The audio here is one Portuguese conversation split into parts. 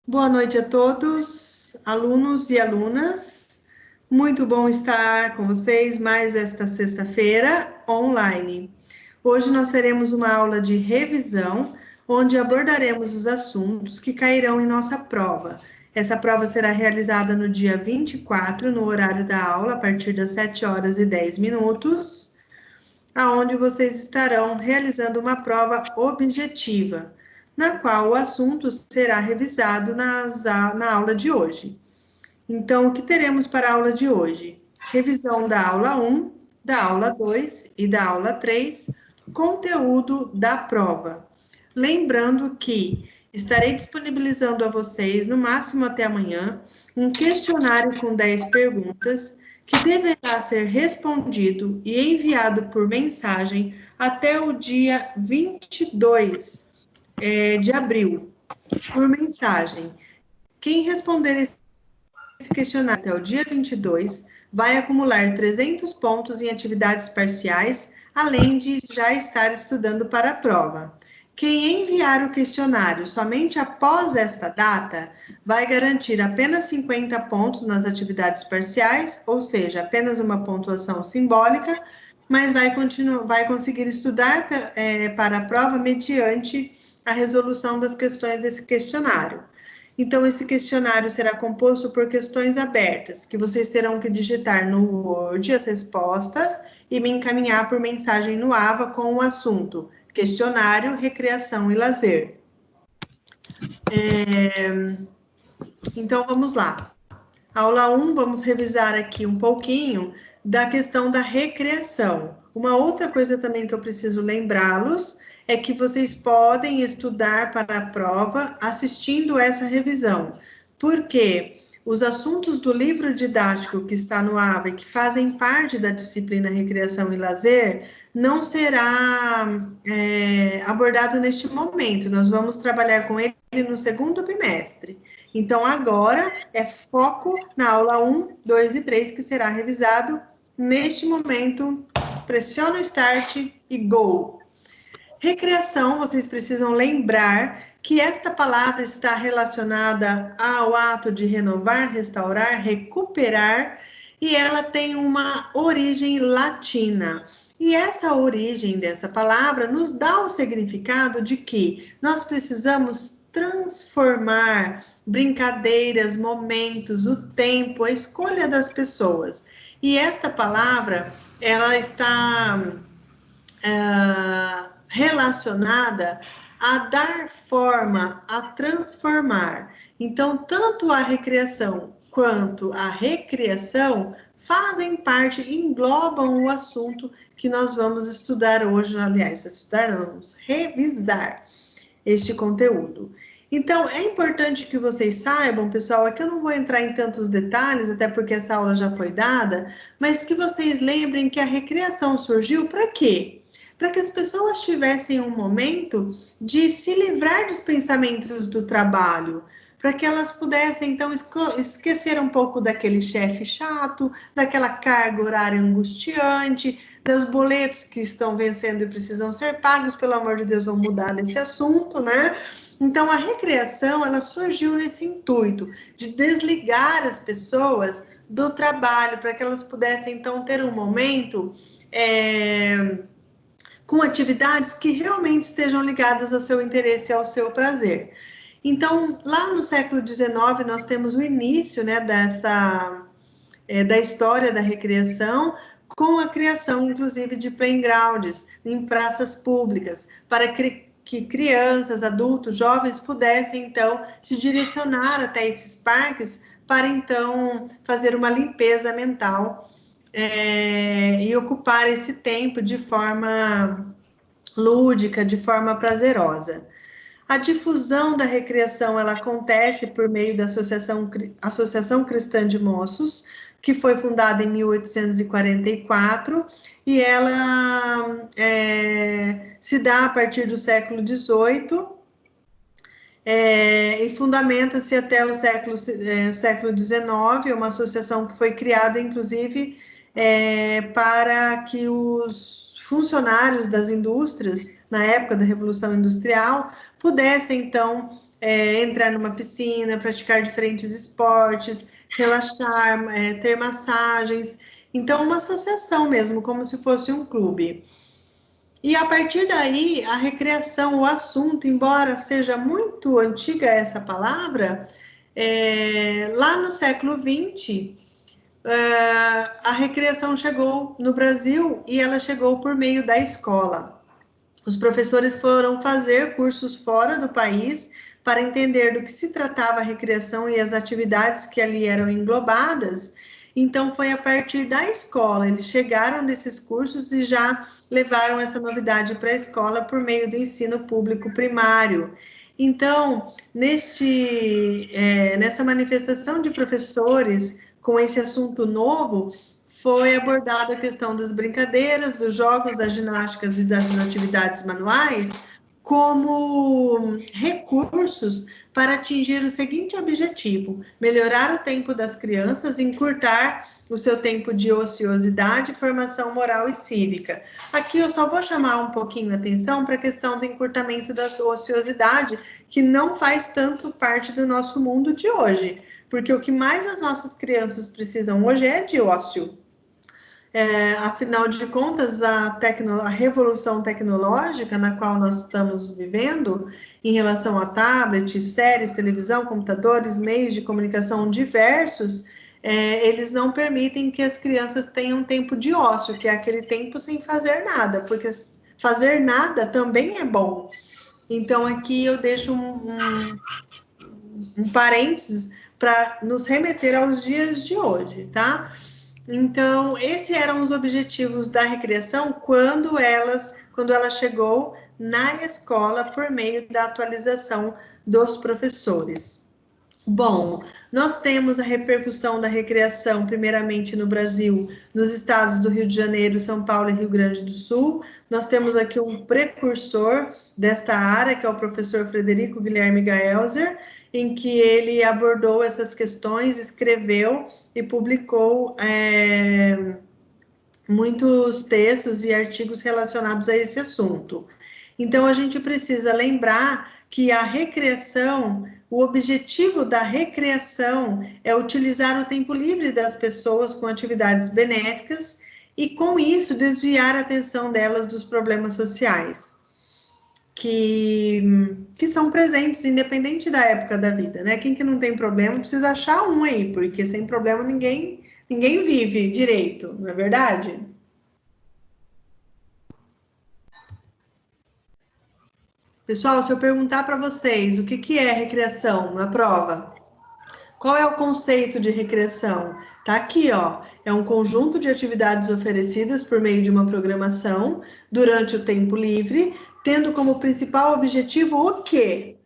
Boa noite a todos, alunos e alunas. Muito bom estar com vocês mais esta sexta-feira online. Hoje nós teremos uma aula de revisão, onde abordaremos os assuntos que cairão em nossa prova. Essa prova será realizada no dia 24, no horário da aula, a partir das 7 horas e 10 minutos, aonde vocês estarão realizando uma prova objetiva, na qual o assunto será revisado na aula de hoje. Então, o que teremos para a aula de hoje? Revisão da aula 1, da aula 2 e da aula 3, conteúdo da prova. Lembrando que estarei disponibilizando a vocês, no máximo até amanhã, um questionário com 10 perguntas que deverá ser respondido e enviado por mensagem até o dia 22 de abril, por mensagem. Quem responder esse questionário até o dia 22 vai acumular 300 pontos em atividades parciais, além de já estar estudando para a prova. Quem enviar o questionário somente após esta data vai garantir apenas 50 pontos nas atividades parciais, ou seja, apenas uma pontuação simbólica, mas vai conseguir estudar para a prova mediante a resolução das questões desse questionário. Então, esse questionário será composto por questões abertas, que vocês terão que digitar no Word as respostas e me encaminhar por mensagem no AVA com o assunto questionário, recreação e lazer. Então, vamos lá. Aula 1, vamos revisar aqui um pouquinho da questão da recreação. Uma outra coisa também que eu preciso lembrá-los é que vocês podem estudar para a prova assistindo essa revisão, porque os assuntos do livro didático que está no AVA e que fazem parte da disciplina Recreação e Lazer não será abordado neste momento. Nós vamos trabalhar com ele no segundo bimestre. Então, agora é foco na aula 1, 2 e 3, que será revisado neste momento. Pressiona o Start e Go! Recreação, vocês precisam lembrar que esta palavra está relacionada ao ato de renovar, restaurar, recuperar, e ela tem uma origem latina. E essa origem dessa palavra nos dá o significado de que nós precisamos transformar brincadeiras, momentos, o tempo, a escolha das pessoas. E esta palavra, ela está relacionada a dar forma, a transformar. Então, tanto a recreação quanto a recriação fazem parte, englobam o assunto que nós vamos estudar hoje, aliás, estudar não, vamos revisar este conteúdo. Então, é importante que vocês saibam, pessoal, é que eu não vou entrar em tantos detalhes, até porque essa aula já foi dada, mas que vocês lembrem que a recreação surgiu para quê? Para que as pessoas tivessem um momento de se livrar dos pensamentos do trabalho, para que elas pudessem, então, esquecer um pouco daquele chefe chato, daquela carga horária angustiante, dos boletos que estão vencendo e precisam ser pagos, pelo amor de Deus, vamos mudar desse assunto, né? Então, a recreação, ela surgiu nesse intuito de desligar as pessoas do trabalho, para que elas pudessem, então, ter um momento com atividades que realmente estejam ligadas ao seu interesse e ao seu prazer. Então, lá no século XIX, nós temos o início, né, da história da recreação, com a criação, inclusive, de playgrounds em praças públicas, para que crianças, adultos, jovens pudessem, então, se direcionar até esses parques para, então, fazer uma limpeza mental e ocupar esse tempo de forma lúdica, de forma prazerosa. A difusão da recreação, ela acontece por meio da Associação Cristã de Moços, que foi fundada em 1844, e ela se dá a partir do século XVIII, e fundamenta-se até o século XIX, uma associação que foi criada, inclusive, para que os funcionários das indústrias, na época da Revolução Industrial, pudessem, então, entrar numa piscina, praticar diferentes esportes, relaxar, ter massagens. Então, uma associação mesmo, como se fosse um clube. E a partir daí, a recreação, o assunto, embora seja muito antiga essa palavra, lá no século XX, a recreação chegou no Brasil e ela chegou por meio da escola. Os professores foram fazer cursos fora do país para entender do que se tratava a recreação e as atividades que ali eram englobadas. Então, foi a partir da escola, eles chegaram desses cursos e já levaram essa novidade para a escola por meio do ensino público primário. Então, nessa manifestação de professores com esse assunto novo, foi abordada a questão das brincadeiras, dos jogos, das ginásticas e das atividades manuais como recursos para atingir o seguinte objetivo: melhorar o tempo das crianças, encurtar o seu tempo de ociosidade, formação moral e cívica. Aqui eu só vou chamar um pouquinho a atenção para a questão do encurtamento da ociosidade, que não faz tanto parte do nosso mundo de hoje, porque o que mais as nossas crianças precisam hoje é de ócio. Afinal de contas, a revolução tecnológica na qual nós estamos vivendo, em relação a tablets, séries, televisão, computadores, meios de comunicação diversos, eles não permitem que as crianças tenham tempo de ócio, que é aquele tempo sem fazer nada, porque fazer nada também é bom. Então, aqui eu deixo um parênteses para nos remeter aos dias de hoje, tá? Então, esses eram os objetivos da recreação quando ela chegou na escola por meio da atualização dos professores. Bom, nós temos a repercussão da recreação, primeiramente no Brasil, nos estados do Rio de Janeiro, São Paulo e Rio Grande do Sul. Nós temos aqui um precursor desta área, que é o professor Frederico Guilherme Gaelzer, em que ele abordou essas questões, escreveu e publicou muitos textos e artigos relacionados a esse assunto. Então, a gente precisa lembrar que a recreação, o objetivo da recreação é utilizar o tempo livre das pessoas com atividades benéficas e, com isso, desviar a atenção delas dos problemas sociais que são presentes, independente da época da vida, né? Quem que não tem problema precisa achar um aí, porque sem problema ninguém vive direito, não é verdade? Pessoal, se eu perguntar para vocês o que é recreação na prova, qual é o conceito de recreação? Tá aqui, ó. É um conjunto de atividades oferecidas por meio de uma programação durante o tempo livre, tendo como principal objetivo o quê?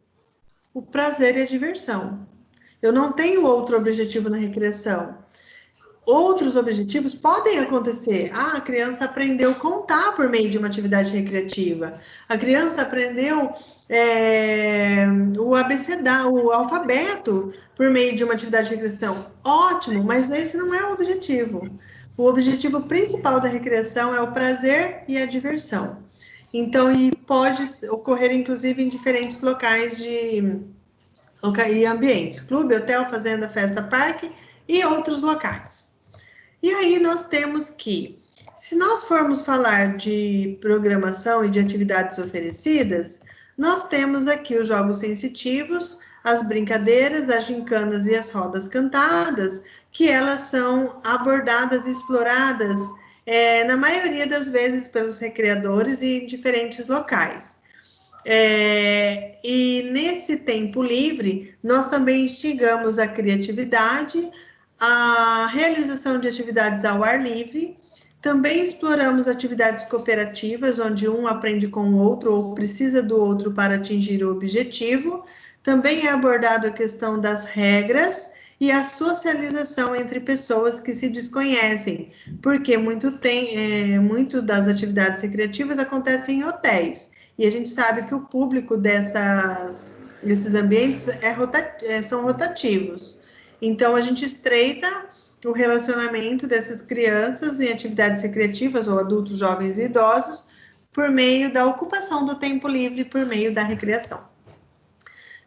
O prazer e a diversão. Eu não tenho outro objetivo na recreação. Outros objetivos podem acontecer. A criança aprendeu a contar por meio de uma atividade recreativa. A criança aprendeu o abecedário, o alfabeto por meio de uma atividade de recreação. Ótimo, mas esse não é o objetivo. O objetivo principal da recreação é o prazer e a diversão. Então, e pode ocorrer, inclusive, em diferentes locais e ambientes. Clube, hotel, fazenda, festa, parque e outros locais. E aí nós temos que, se nós formos falar de programação e de atividades oferecidas, nós temos aqui os jogos sensitivos, as brincadeiras, as gincanas e as rodas cantadas, que elas são abordadas e exploradas na maioria das vezes pelos recreadores e em diferentes locais. E nesse tempo livre, nós também instigamos a criatividade, a realização de atividades ao ar livre, também exploramos atividades cooperativas, onde um aprende com o outro ou precisa do outro para atingir o objetivo. Também é abordado a questão das regras e a socialização entre pessoas que se desconhecem, porque muito das atividades recreativas acontecem em hotéis, e a gente sabe que o público desses ambientes são rotativos. Então, a gente estreita o relacionamento dessas crianças em atividades recreativas, ou adultos, jovens e idosos, por meio da ocupação do tempo livre, por meio da recreação.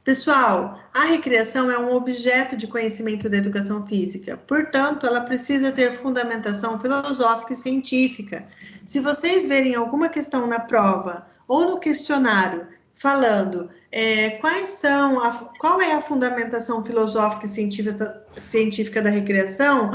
Pessoal, a recreação é um objeto de conhecimento da educação física, portanto, ela precisa ter fundamentação filosófica e científica. Se vocês verem alguma questão na prova ou no questionário falando qual é a fundamentação filosófica e científica da recreação?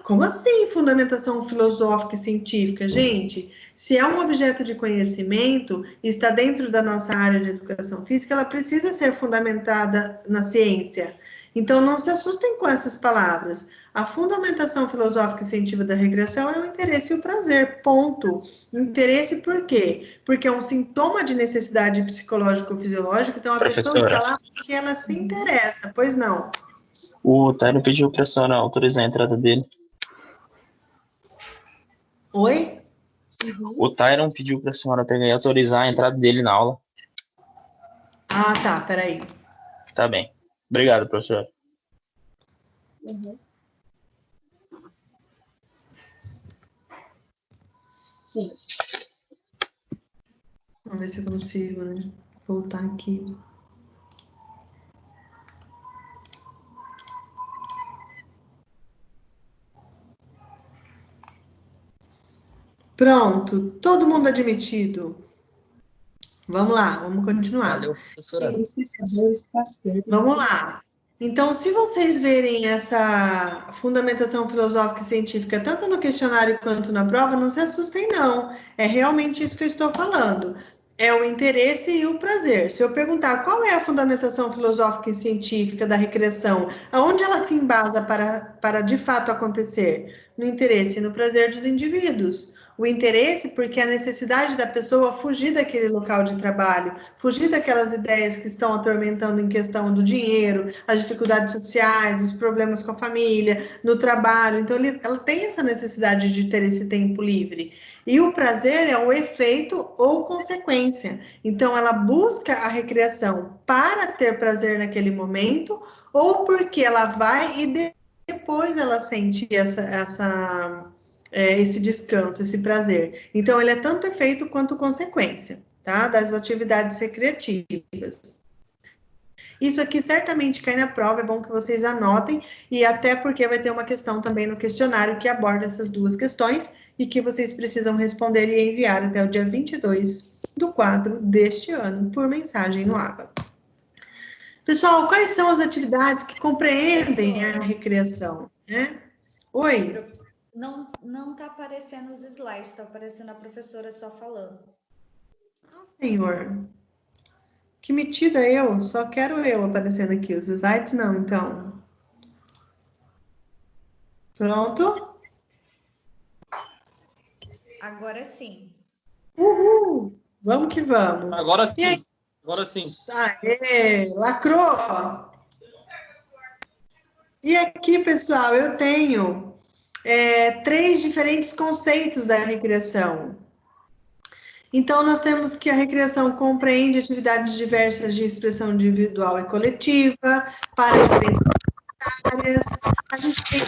Como assim fundamentação filosófica e científica? Gente, se é um objeto de conhecimento e está dentro da nossa área de educação física, ela precisa ser fundamentada na ciência. Então, não se assustem com essas palavras. A fundamentação filosófica e científica da recreação é o interesse e o prazer, ponto. Interesse por quê? Porque é um sintoma de necessidade psicológico-fisiológica, então a pessoa está lá porque ela se interessa, pois não? O Tyron pediu para a senhora autorizar a entrada dele. Oi? O Tyron pediu para a senhora pegar e autorizar a entrada dele na aula. Ah, tá, peraí. Tá bem. Obrigado, professor. Sim. Vamos ver se eu consigo, né? Voltar aqui. Pronto, todo mundo admitido. Vamos lá, vamos continuar. Valeu, professora. Vamos lá. Então, se vocês verem essa fundamentação filosófica e científica, tanto no questionário quanto na prova, não se assustem, não. É realmente isso que eu estou falando. É o interesse e o prazer. Se eu perguntar qual é a fundamentação filosófica e científica da recreação, aonde ela se embasa para de fato acontecer? No interesse e no prazer dos indivíduos. O interesse, porque a necessidade da pessoa fugir daquele local de trabalho, fugir daquelas ideias que estão atormentando em questão do dinheiro, as dificuldades sociais, os problemas com a família, no trabalho. Então, ela tem essa necessidade de ter esse tempo livre. E o prazer é o efeito ou consequência. Então, ela busca a recreação para ter prazer naquele momento, ou porque ela vai e depois ela sente esse descanso, esse prazer. Então, ele é tanto efeito quanto consequência, tá? Das atividades recreativas. Isso aqui certamente cai na prova, é bom que vocês anotem, e até porque vai ter uma questão também no questionário que aborda essas duas questões, e que vocês precisam responder e enviar até o dia 22/4 deste ano, por mensagem no ABA. Pessoal, quais são as atividades que compreendem a recreação, né? Oi? Não está aparecendo os slides, está aparecendo a professora só falando. Ah, senhor. Que metida eu, só quero eu aparecendo aqui, os slides não, então. Pronto? Agora sim. Uhul! Vamos que vamos. Agora sim. E aí? Agora sim. Aê, lacrou! E aqui, pessoal, eu tenho 3 diferentes conceitos da recreação. Então, nós temos que a recreação compreende atividades diversas de expressão individual e coletiva, para diferentes áreas. A gente tem a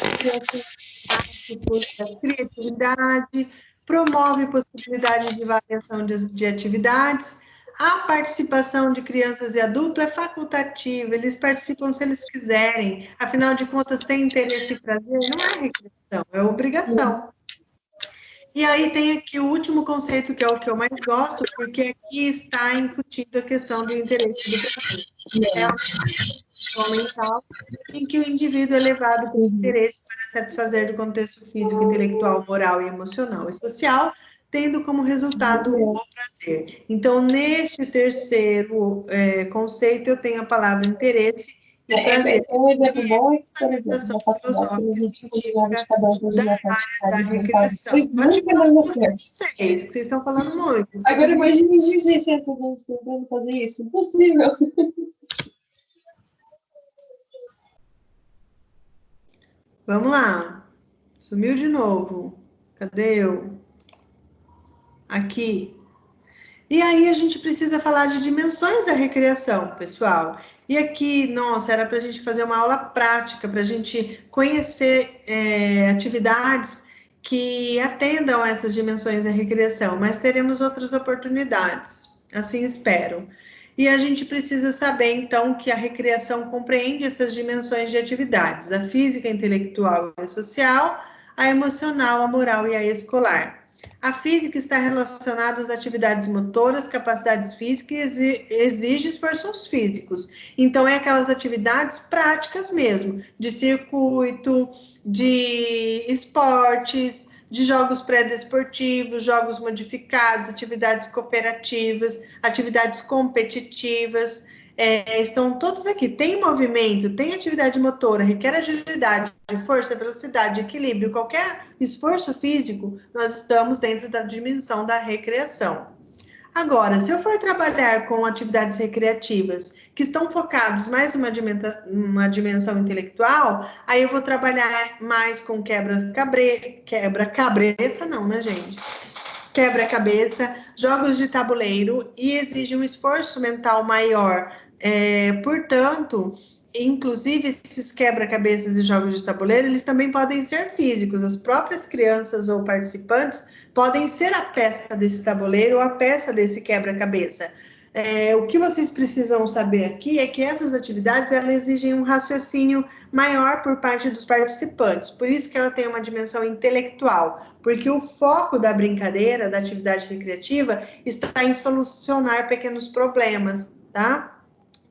criatividade, promove possibilidade de variação de atividades. A participação de crianças e adultos é facultativa, eles participam se eles quiserem. Afinal de contas, sem interesse e prazer, não é recreação, é obrigação. E aí tem aqui o último conceito, que é o que eu mais gosto, porque aqui está incutido a questão do interesse do prazer. É uma mental em que o indivíduo é levado pelo interesse para satisfazer do contexto físico, intelectual, moral e emocional e social, tendo como resultado o prazer. Então, neste terceiro conceito, eu tenho a palavra interesse e prazer. Um exemplo bom é que, por exemplo, na faculdade, a gente combinava de cada um fazer uma Da recreação. Pode falar com vocês estão falando muito. Agora imagine os licenciados tentando fazer isso. Impossível. Vamos lá. Sumiu de novo. Cadê eu? Aqui. E aí a gente precisa falar de dimensões da recreação, pessoal. E aqui, nossa, era para a gente fazer uma aula prática, para a gente conhecer atividades que atendam a essas dimensões da recreação, mas teremos outras oportunidades, assim espero. E a gente precisa saber, então, que a recreação compreende essas dimensões de atividades, a física, a intelectual e a social, a emocional, a moral e a escolar. A física está relacionada às atividades motoras, capacidades físicas e exige esforços físicos. Então, é aquelas atividades práticas mesmo, de circuito, de esportes, de jogos pré-desportivos, jogos modificados, atividades cooperativas, atividades competitivas, estão todos aqui. Tem movimento, tem atividade motora, requer agilidade, força, velocidade, equilíbrio, qualquer esforço físico, nós estamos dentro da dimensão da recreação. Agora, se eu for trabalhar com atividades recreativas que estão focados mais numa dimensão intelectual, aí eu vou trabalhar mais com quebra-cabeça, não, né, gente? Quebra-cabeça, jogos de tabuleiro e exige um esforço mental maior. Portanto, inclusive esses quebra-cabeças e jogos de tabuleiro, eles também podem ser físicos. As próprias crianças ou participantes podem ser a peça desse tabuleiro ou a peça desse quebra-cabeça. O que vocês precisam saber aqui é que essas atividades elas exigem um raciocínio maior por parte dos participantes, por isso que ela tem uma dimensão intelectual, porque o foco da brincadeira, da atividade recreativa, está em solucionar pequenos problemas, tá?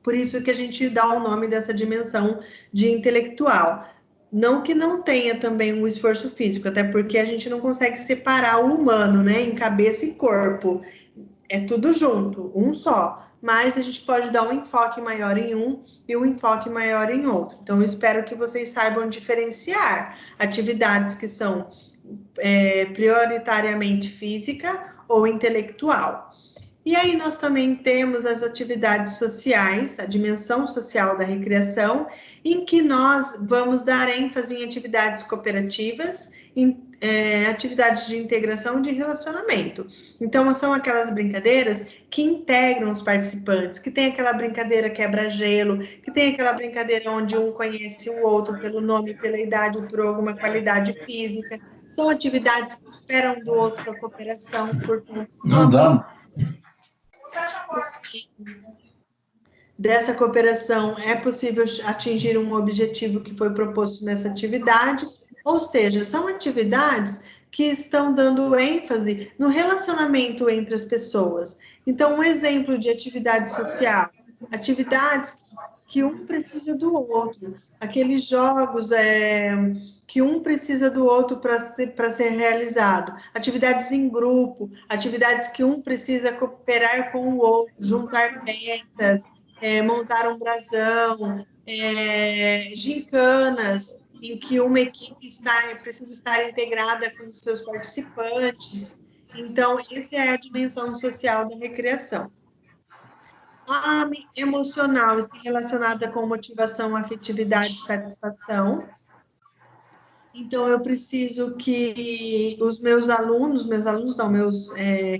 Por isso que a gente dá o nome dessa dimensão de intelectual. Não que não tenha também um esforço físico, até porque a gente não consegue separar o humano, né, em cabeça e corpo. É tudo junto, um só. Mas a gente pode dar um enfoque maior em um e um enfoque maior em outro. Então, eu espero que vocês saibam diferenciar atividades que são prioritariamente física ou intelectual. E aí nós também temos as atividades sociais, a dimensão social da recreação, em que nós vamos dar ênfase em atividades cooperativas, em atividades de integração e de relacionamento. Então, são aquelas brincadeiras que integram os participantes, que tem aquela brincadeira quebra-gelo, que tem aquela brincadeira onde um conhece o outro pelo nome, pela idade ou por alguma qualidade física. São atividades que esperam do outro a cooperação, portanto, não dá. Dessa cooperação é possível atingir um objetivo que foi proposto nessa atividade, ou seja, são atividades que estão dando ênfase no relacionamento entre as pessoas. Então, um exemplo de atividade social, atividades que um precisa do outro, aqueles jogos que um precisa do outro para ser realizado, atividades em grupo, atividades que um precisa cooperar com o outro, juntar peças, montar um brasão, gincanas, em que uma equipe precisa estar integrada com os seus participantes. Então, essa é a dimensão social da recreação. A emocional está relacionada com motivação, afetividade e satisfação. Então, eu preciso que os meus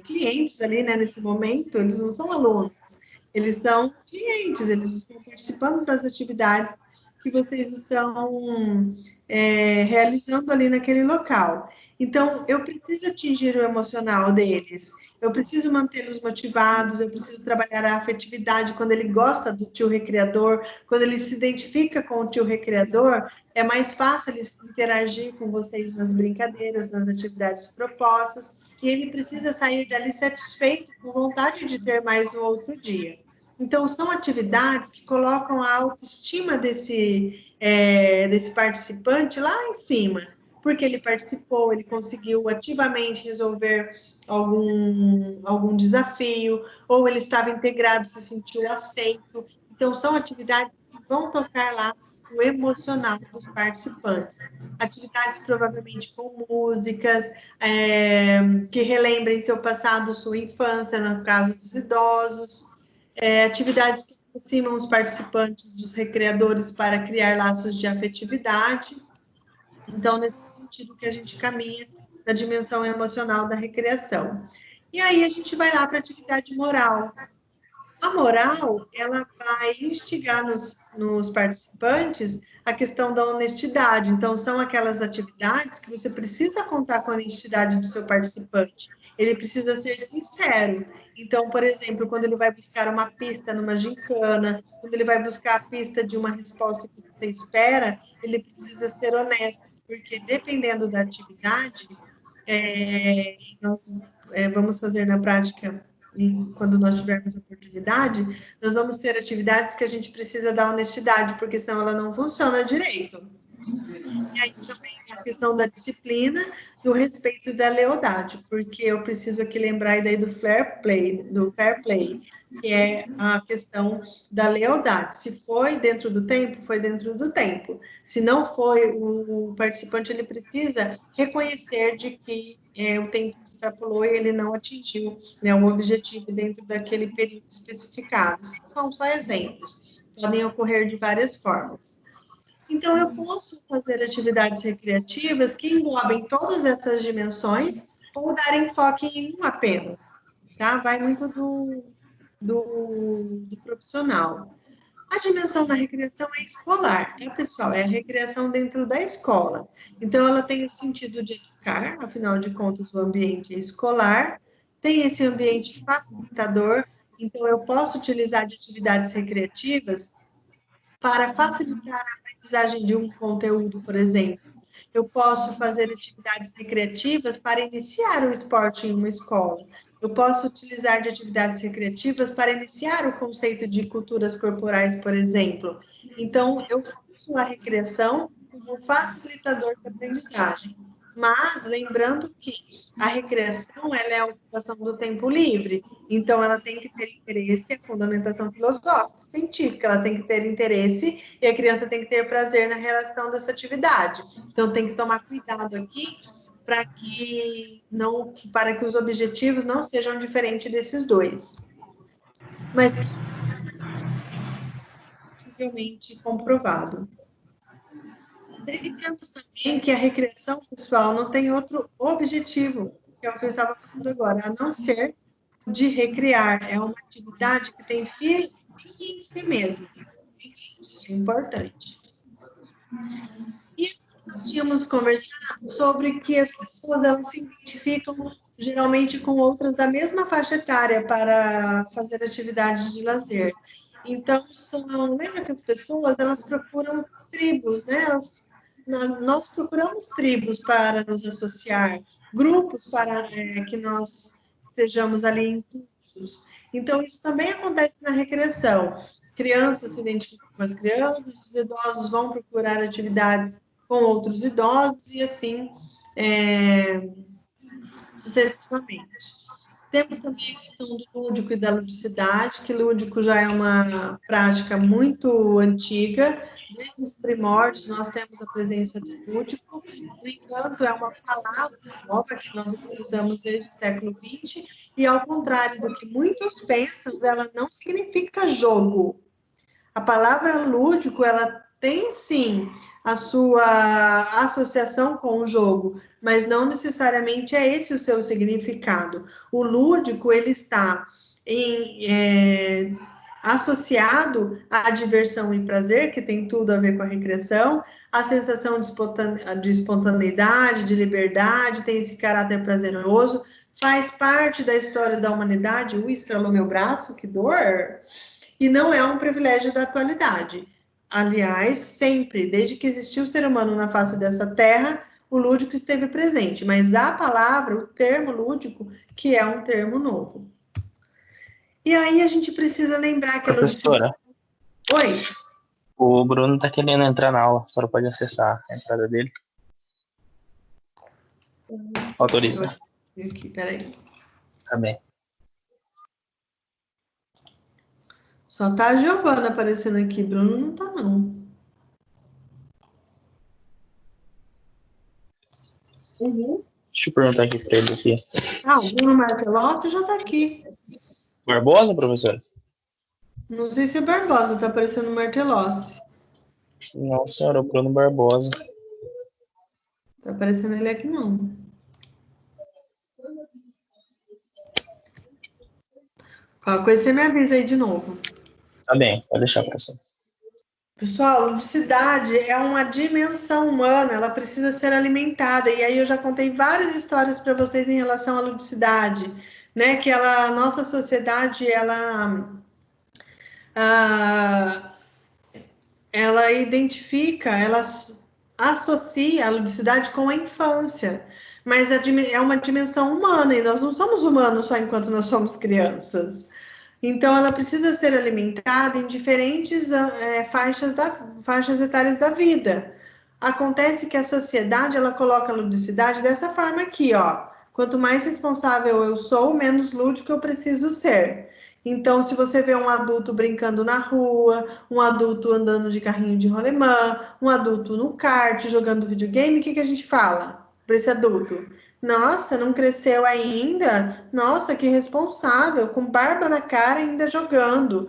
clientes ali, né, nesse momento, eles não são alunos, eles são clientes, eles estão participando das atividades que vocês estão realizando ali naquele local. Então, eu preciso atingir o emocional deles, eu preciso mantê-los motivados, eu preciso trabalhar a afetividade quando ele gosta do tio recreador, quando ele se identifica com o tio recreador, é mais fácil ele interagir com vocês nas brincadeiras, nas atividades propostas, e ele precisa sair dali satisfeito, com vontade de ter mais no outro dia. Então, são atividades que colocam a autoestima desse participante lá em cima, porque ele participou, ele conseguiu ativamente resolver algum desafio, ou ele estava integrado, se sentiu aceito. Então, são atividades que vão tocar lá o emocional dos participantes. Atividades provavelmente com músicas, que relembrem seu passado, sua infância, no caso dos idosos. Atividades que aproximam os participantes dos recreadores para criar laços de afetividade. Então, nesse sentido que a gente caminha na dimensão emocional da recreação. E aí a gente vai lá para a atividade moral. A moral, ela vai instigar nos participantes a questão da honestidade. Então, são aquelas atividades que você precisa contar com a honestidade do seu participante. Ele precisa ser sincero. Então, por exemplo, quando ele vai buscar uma pista numa gincana, quando ele vai buscar a pista de uma resposta que você espera, ele precisa ser honesto, porque dependendo da atividade, nós vamos fazer na prática quando nós tivermos oportunidade, nós vamos ter atividades que a gente precisa dar honestidade, porque senão ela não funciona direito. E aí também a questão da disciplina, do respeito e da lealdade, porque eu preciso aqui lembrar daí do fair play, que é a questão da lealdade. Se foi dentro do tempo, foi dentro do tempo. Se não foi, o participante ele precisa reconhecer de que o tempo extrapolou e ele não atingiu, né, o objetivo dentro daquele período especificado. São só exemplos, podem ocorrer de várias formas. Então, eu posso fazer atividades recreativas que englobem todas essas dimensões ou dar enfoque em uma apenas, tá? Vai muito do profissional. A dimensão da recreação é escolar, pessoal? É a recreação dentro da escola. Então, ela tem o sentido de educar, afinal de contas, o ambiente é escolar, tem esse ambiente facilitador, então, eu posso utilizar de atividades recreativas para facilitar a aprendizagem de um conteúdo, por exemplo. Eu posso fazer atividades recreativas para iniciar o esporte em uma escola. Eu posso utilizar de atividades recreativas para iniciar o conceito de culturas corporais, por exemplo. Então, eu uso a recreação como um facilitador da aprendizagem. Mas, lembrando que a recreação ela é a ocupação do tempo livre, então ela tem que ter interesse, a fundamentação filosófica, científica, ela tem que ter interesse e a criança tem que ter prazer na realização dessa atividade. Então tem que tomar cuidado aqui para que os objetivos não sejam diferentes desses dois. Mas possivelmente comprovado. Lembrando também que a recreação, pessoal, não tem outro objetivo, que é o que eu estava falando agora, a não ser de recriar. É uma atividade que tem fim em si mesmo. Isso é importante. E nós tínhamos conversado sobre que as pessoas elas se identificam geralmente com outras da mesma faixa etária para fazer atividades de lazer. Então, lembra que as pessoas elas procuram tribos, né? Nós procuramos tribos para nos associar, grupos para que nós estejamos ali inclusos. Então, isso também acontece na recreação. Crianças se identificam com as crianças, os idosos vão procurar atividades com outros idosos e assim sucessivamente. Temos também a questão do lúdico e da ludicidade, que lúdico já é uma prática muito antiga, desde os primórdios nós temos a presença do lúdico, no entanto, é uma palavra nova que nós utilizamos desde o século XX, e ao contrário do que muitos pensam, ela não significa jogo. A palavra lúdico, ela tem sim a sua associação com o jogo, mas não necessariamente é esse o seu significado. O lúdico, ele está associado à diversão e prazer, que tem tudo a ver com a recreação, a sensação de espontaneidade, de liberdade, tem esse caráter prazeroso, faz parte da história da humanidade. Estralou meu braço, que dor! E não é um privilégio da atualidade. Aliás, sempre, desde que existiu o ser humano na face dessa terra, o lúdico esteve presente, mas a palavra, o termo lúdico, que é um termo novo. E aí a gente precisa lembrar que Professora, Oi? o Bruno está querendo entrar na aula, a senhora pode acessar a entrada dele. Autoriza. Aqui, peraí. Tá bem. Só tá a Giovana aparecendo aqui, Bruno não tá, não. Deixa eu perguntar aqui para ele aqui. O Bruno Martelotto já tá aqui. Barbosa, professora? Não sei se é Barbosa, tá aparecendo Martelotto. Não, senhora, o Bruno Barbosa. Tá aparecendo ele aqui, não. Qualquer coisa você me avisa aí de novo. Tá bem, pode deixar, professor. Pessoal, ludicidade é uma dimensão humana, ela precisa ser alimentada. E aí eu já contei várias histórias para vocês em relação à ludicidade, né? Que a nossa sociedade, ah, ela identifica, ela associa a ludicidade com a infância, mas é uma dimensão humana e nós não somos humanos só enquanto nós somos crianças. Então, ela precisa ser alimentada em diferentes faixas etárias da vida. Acontece que a sociedade ela coloca a ludicidade dessa forma aqui, ó. Quanto mais responsável eu sou, menos lúdico eu preciso ser. Então, se você vê um adulto brincando na rua, um adulto andando de carrinho de rolemã, um adulto no kart, jogando videogame, o que a gente fala para esse adulto? Nossa, não cresceu ainda? Nossa, que responsável, com barba na cara ainda jogando,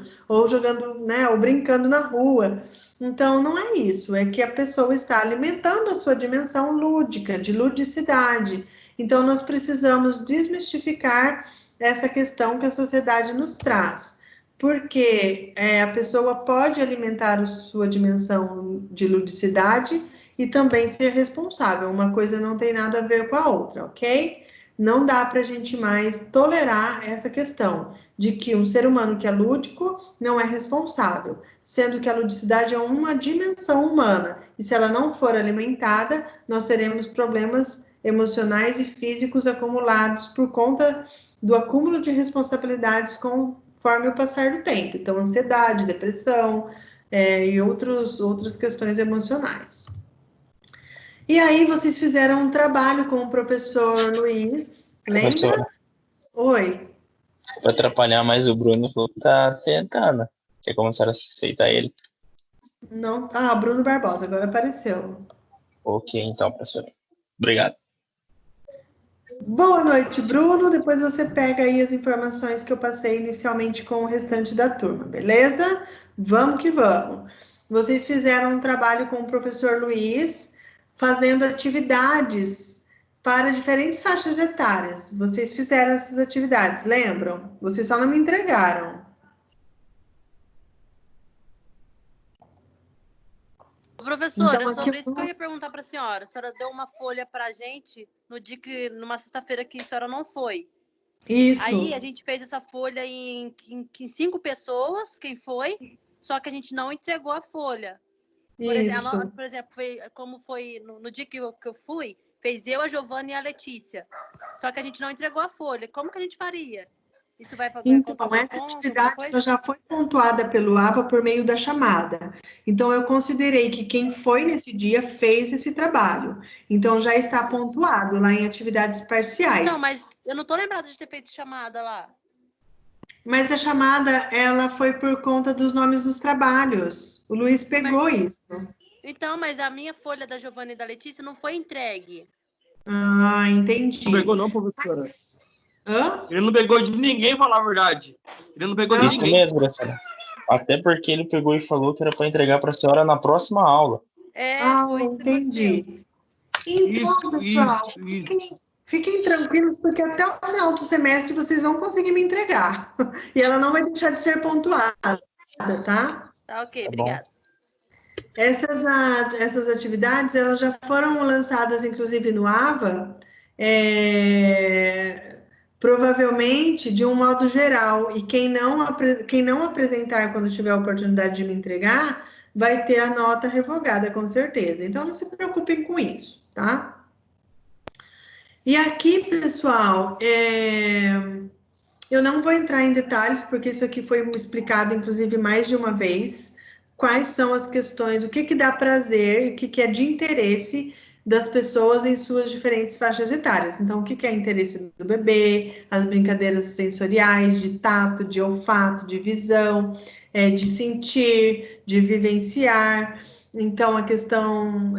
né, ou brincando na rua. Então, não é isso, é que a pessoa está alimentando a sua dimensão lúdica, de ludicidade. Então, nós precisamos desmistificar essa questão que a sociedade nos traz, porque a pessoa pode alimentar a sua dimensão de ludicidade e também ser responsável. Uma coisa não tem nada a ver com a outra, ok? Não dá para a gente mais tolerar essa questão de que um ser humano que é lúdico não é responsável, sendo que a ludicidade é uma dimensão humana, e se ela não for alimentada, nós teremos problemas emocionais e físicos acumulados por conta do acúmulo de responsabilidades conforme o passar do tempo. Então, ansiedade, depressão e outras questões emocionais. E aí, vocês fizeram um trabalho com o professor Luiz, lembra? Professora, Oi. pra atrapalhar mais o Bruno, falou que tá tentando. Quer começar a aceitar ele? Não, Bruno Barbosa, agora apareceu. Ok, então, professora. Obrigado. Boa noite, Bruno. Depois você pega aí as informações que eu passei inicialmente com o restante da turma, beleza? Vamos que vamos. Vocês fizeram um trabalho com o professor Luiz, fazendo atividades para diferentes faixas etárias. Vocês fizeram essas atividades, lembram? Vocês só não me entregaram. Professora, Então, sobre aqui isso que eu ia perguntar para a senhora deu uma folha para a gente no dia numa sexta-feira que a senhora não foi. Isso. Aí a gente fez essa folha em 5 pessoas, quem foi, só que a gente não entregou a folha. Por exemplo, como foi no dia que eu fui, fez eu, a Giovana e a Letícia. Só que a gente não entregou a folha. Como que a gente faria? Isso vai Então, essa atividade ela já foi pontuada pelo AVA por meio da chamada. Então, eu considerei que quem foi nesse dia fez esse trabalho. Então, já está pontuado lá em atividades parciais. Não, mas eu não estou lembrada de ter feito chamada lá. Mas a chamada, ela foi por conta dos nomes dos trabalhos. O Luiz pegou isso. Então, mas a minha folha da Giovana e da Letícia não foi entregue. Ah, entendi. Não pegou não, professora. Hã? Ele não pegou de ninguém, falar a verdade. Ele não pegou de Isso ninguém. mesmo, professora. Até porque ele pegou e falou que era para entregar para a senhora na próxima aula. Foi isso entendi. Então, pessoal, fiquem tranquilos, porque até o final do semestre vocês vão conseguir me entregar. E ela não vai deixar de ser pontuada, tá? Tá, ok, obrigada. Essas atividades, elas já foram lançadas, inclusive, no AVA, provavelmente de um modo geral, e quem não apresentar quando tiver a oportunidade de me entregar, vai ter a nota revogada, com certeza. Então, não se preocupem com isso, tá? E aqui, pessoal, eu não vou entrar em detalhes, porque isso aqui foi explicado, inclusive, mais de uma vez, quais são as questões, o que dá prazer, o que é de interesse das pessoas em suas diferentes faixas etárias. Então, o que é interesse do bebê, as brincadeiras sensoriais, de tato, de olfato, de visão, de sentir, de vivenciar. Então, a questão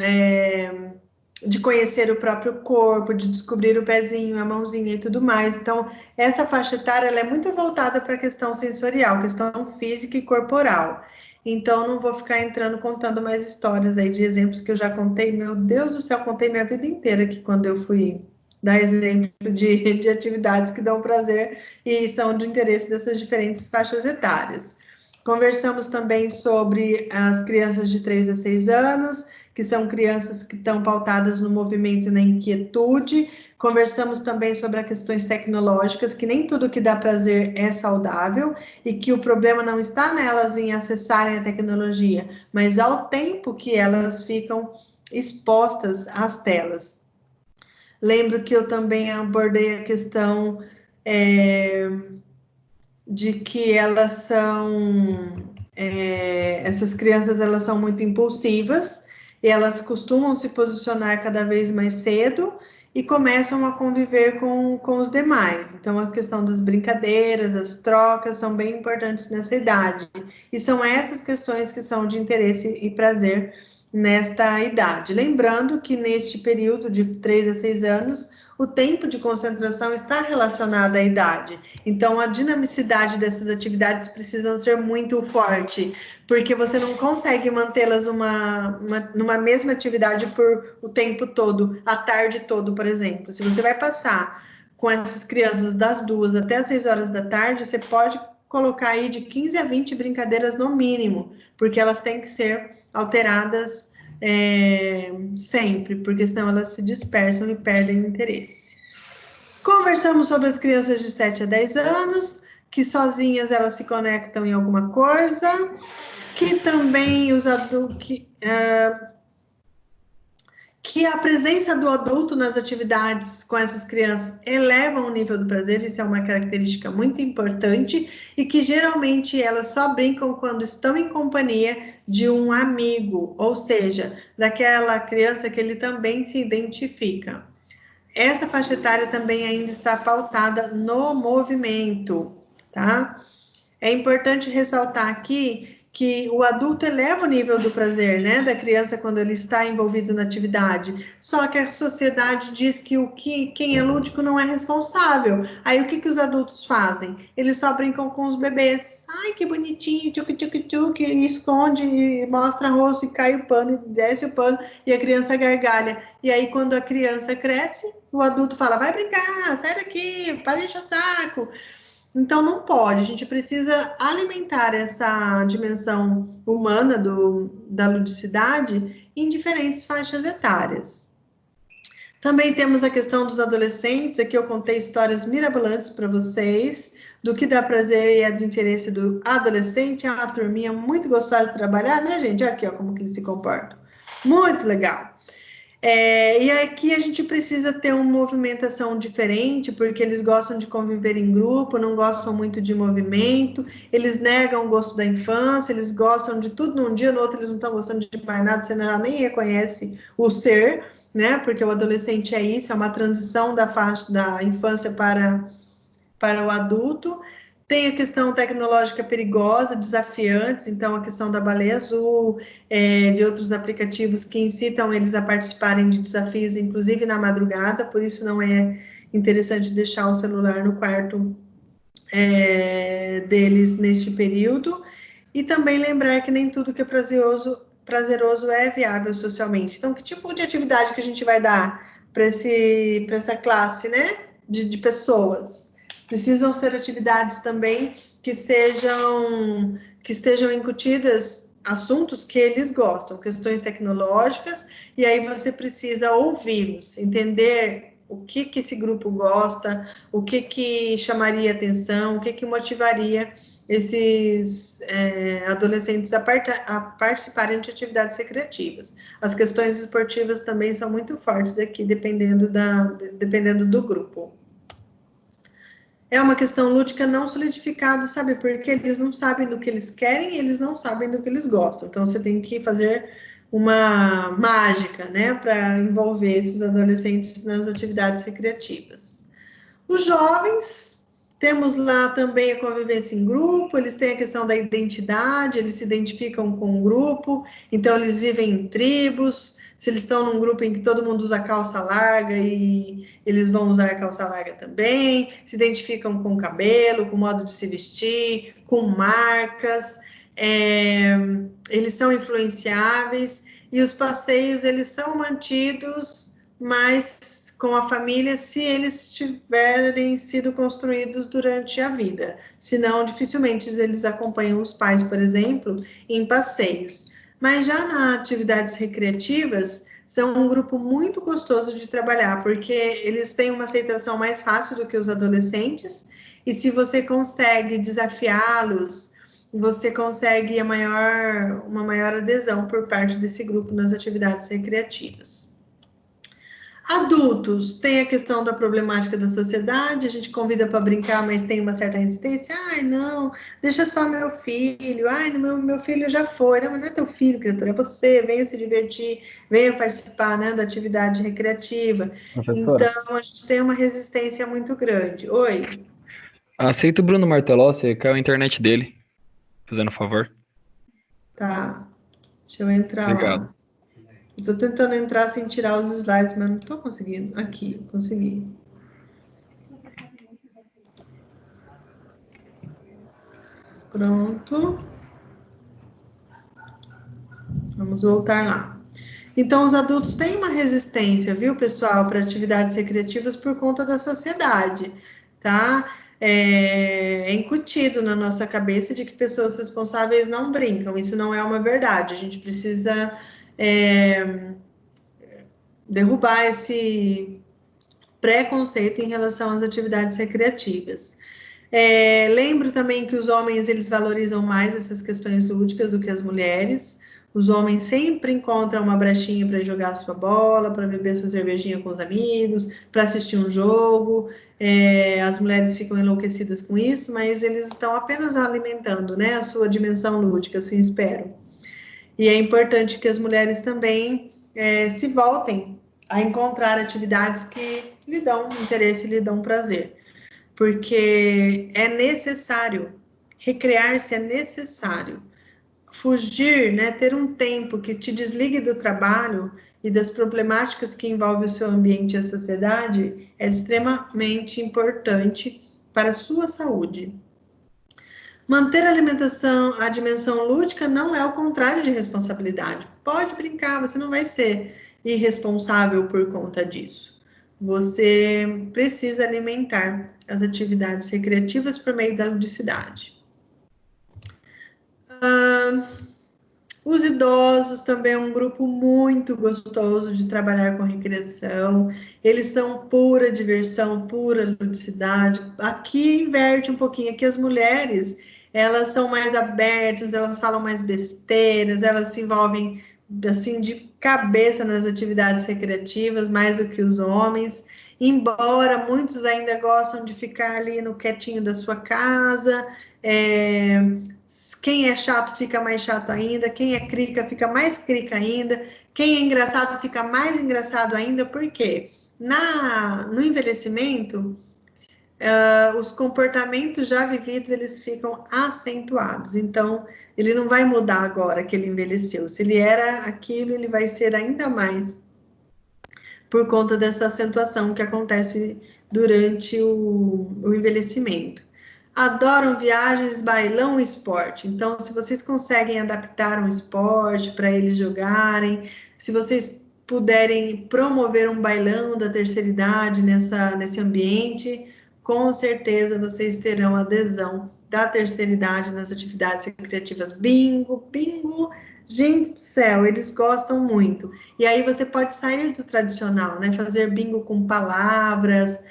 de conhecer o próprio corpo, de descobrir o pezinho, a mãozinha e tudo mais. Então, essa faixa etária ela é muito voltada para a questão sensorial, questão física e corporal. Então, não vou ficar contando mais histórias aí de exemplos que eu já contei. Meu Deus do céu, contei minha vida inteira aqui quando eu fui dar exemplo de atividades que dão prazer e são de interesse dessas diferentes faixas etárias. Conversamos também sobre as crianças de 3 a 6 anos, que são crianças que estão pautadas no movimento e na inquietude. Conversamos também sobre as questões tecnológicas, que nem tudo que dá prazer é saudável, e que o problema não está nelas em acessarem a tecnologia, mas ao tempo que elas ficam expostas às telas. Lembro que eu também abordei a questão de que elas são, essas crianças, elas são muito impulsivas, e elas costumam se posicionar cada vez mais cedo, e começam a conviver com os demais. Então, a questão das brincadeiras, as trocas, são bem importantes nessa idade, e são essas questões que são de interesse e prazer nesta idade. Lembrando que neste período de 3 a 6 anos, o tempo de concentração está relacionado à idade. Então, a dinamicidade dessas atividades precisam ser muito forte, porque você não consegue mantê-las numa mesma atividade por o tempo todo, a tarde todo, por exemplo. Se você vai passar com essas crianças das 2 até as 6 horas da tarde, você pode colocar aí de 15 a 20 brincadeiras no mínimo, porque elas têm que ser alteradas sempre, porque senão elas se dispersam e perdem o interesse. Conversamos sobre as crianças de 7 a 10 anos, que sozinhas elas se conectam em alguma coisa, que também os adultos, que a presença do adulto nas atividades com essas crianças eleva o nível do prazer, isso é uma característica muito importante, e que geralmente elas só brincam quando estão em companhia de um amigo, ou seja, daquela criança que ele também se identifica. Essa faixa etária também ainda está pautada no movimento, tá? É importante ressaltar aqui que o adulto eleva o nível do prazer, né, da criança quando ele está envolvido na atividade. Só que a sociedade diz que quem é lúdico não é responsável. Aí o que os adultos fazem? Eles só brincam com os bebês. Ai, que bonitinho, tchuc, tchuc, tchuc, e esconde, e mostra o rosto, e cai o pano, e desce o pano, e a criança gargalha. E aí, quando a criança cresce, o adulto fala, vai brincar, sai daqui, para de encher o saco. Então, não pode, a gente precisa alimentar essa dimensão humana da ludicidade em diferentes faixas etárias. Também temos a questão dos adolescentes, aqui eu contei histórias mirabolantes para vocês, do que dá prazer e é do interesse do adolescente, é uma turminha muito gostosa de trabalhar, né, gente? Aqui, ó, como que eles se comportam. Muito legal. E aqui a gente precisa ter uma movimentação diferente, porque eles gostam de conviver em grupo, não gostam muito de movimento, eles negam o gosto da infância, eles gostam de tudo num dia, no outro eles não estão gostando de mais nada, você nem reconhece o ser, né? Porque o adolescente é isso, é uma transição da faixa da infância para o adulto. Tem a questão tecnológica perigosa, desafiantes, então a questão da baleia azul, de outros aplicativos que incitam eles a participarem de desafios, inclusive na madrugada, por isso não é interessante deixar o celular no quarto deles neste período. E também lembrar que nem tudo que é prazeroso é viável socialmente. Então, que tipo de atividade que a gente vai dar para essa classe, né, de pessoas? Precisam ser atividades também que estejam incutidas assuntos que eles gostam, questões tecnológicas, e aí você precisa ouvi-los, entender o que esse grupo gosta, o que chamaria atenção, o que motivaria esses adolescentes a participarem de atividades recreativas. As questões esportivas também são muito fortes aqui, dependendo do grupo. É uma questão lúdica não solidificada, sabe? Porque eles não sabem do que eles querem e eles não sabem do que eles gostam. Então, você tem que fazer uma mágica, né? Para envolver esses adolescentes nas atividades recreativas. Os jovens, temos lá também a convivência em grupo, eles têm a questão da identidade, eles se identificam com o grupo, então eles vivem em tribos. Se eles estão num grupo em que todo mundo usa calça larga, e eles vão usar calça larga também, se identificam com o cabelo, com o modo de se vestir, com marcas, eles são influenciáveis, e os passeios, eles são mantidos, mas com a família se eles tiverem sido construídos durante a vida. Senão, dificilmente eles acompanham os pais, por exemplo, em passeios. Mas já nas atividades recreativas, são um grupo muito gostoso de trabalhar, porque eles têm uma aceitação mais fácil do que os adolescentes, e se você consegue desafiá-los, você consegue uma maior adesão por parte desse grupo nas atividades recreativas. Adultos, tem a questão da problemática da sociedade, a gente convida para brincar, mas tem uma certa resistência. Ai, não, deixa só meu filho. Ai, meu filho já foi. Não, mas não é teu filho, criatura, é você. Venha se divertir, venha participar, né, da atividade recreativa. Professora, Então, a gente tem uma resistência muito grande. Oi? aceita o Bruno Martelossi, caiu a internet dele, fazendo um favor. Tá, deixa eu entrar Obrigado. lá. Estou tentando entrar sem tirar os slides, mas não estou conseguindo. Aqui, consegui. Pronto. Vamos voltar lá. Então, os adultos têm uma resistência, viu, pessoal, para atividades recreativas por conta da sociedade, tá? É incutido na nossa cabeça de que pessoas responsáveis não brincam. Isso não é uma verdade. A gente precisa derrubar esse preconceito em relação às atividades recreativas. Lembro também que os homens, eles valorizam mais essas questões lúdicas do que as mulheres. Os homens sempre encontram uma brechinha para jogar sua bola, para beber sua cervejinha com os amigos, para assistir um jogo. As mulheres ficam enlouquecidas com isso, mas eles estão apenas alimentando, né, a sua dimensão lúdica, assim espero. E é importante que as mulheres também se voltem a encontrar atividades que lhe dão interesse e lhe dão prazer. Porque é necessário, recrear-se é necessário. Fugir, né, ter um tempo que te desligue do trabalho e das problemáticas que envolvem o seu ambiente e a sociedade é extremamente importante para a sua saúde. Manter a alimentação, a dimensão lúdica não é o contrário de responsabilidade. Pode brincar, você não vai ser irresponsável por conta disso. Você precisa alimentar as atividades recreativas por meio da ludicidade. Os idosos também é um grupo muito gostoso de trabalhar com recreação. Eles são pura diversão, pura ludicidade. Aqui inverte um pouquinho, aqui as mulheres, elas são mais abertas, elas falam mais besteiras, elas se envolvem assim de cabeça nas atividades recreativas, mais do que os homens. Embora muitos ainda gostam de ficar ali no quietinho da sua casa, quem é chato fica mais chato ainda, quem é crica fica mais crica ainda, quem é engraçado fica mais engraçado ainda, porque no envelhecimento, os comportamentos já vividos, eles ficam acentuados, então ele não vai mudar agora que ele envelheceu, se ele era aquilo, ele vai ser ainda mais, por conta dessa acentuação que acontece durante o envelhecimento. Adoram viagens, bailão e esporte. Então, se vocês conseguem adaptar um esporte para eles jogarem, se vocês puderem promover um bailão da terceira idade nesse ambiente, com certeza vocês terão adesão da terceira idade nas atividades recreativas. Bingo, gente do céu, eles gostam muito. E aí você pode sair do tradicional, né? Fazer bingo com palavras,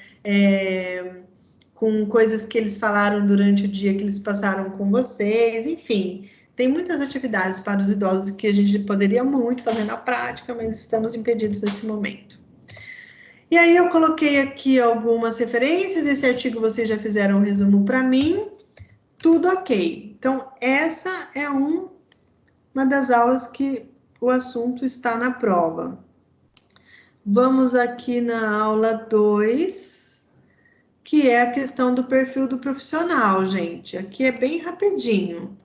com coisas que eles falaram durante o dia que eles passaram com vocês, enfim. Tem muitas atividades para os idosos que a gente poderia muito fazer na prática, mas estamos impedidos nesse momento. E aí eu coloquei aqui algumas referências, esse artigo vocês já fizeram um resumo para mim, tudo ok. Então, essa é uma das aulas que o assunto está na prova. Vamos aqui na aula 2, que é a questão do perfil do profissional, gente. Aqui é bem rapidinho.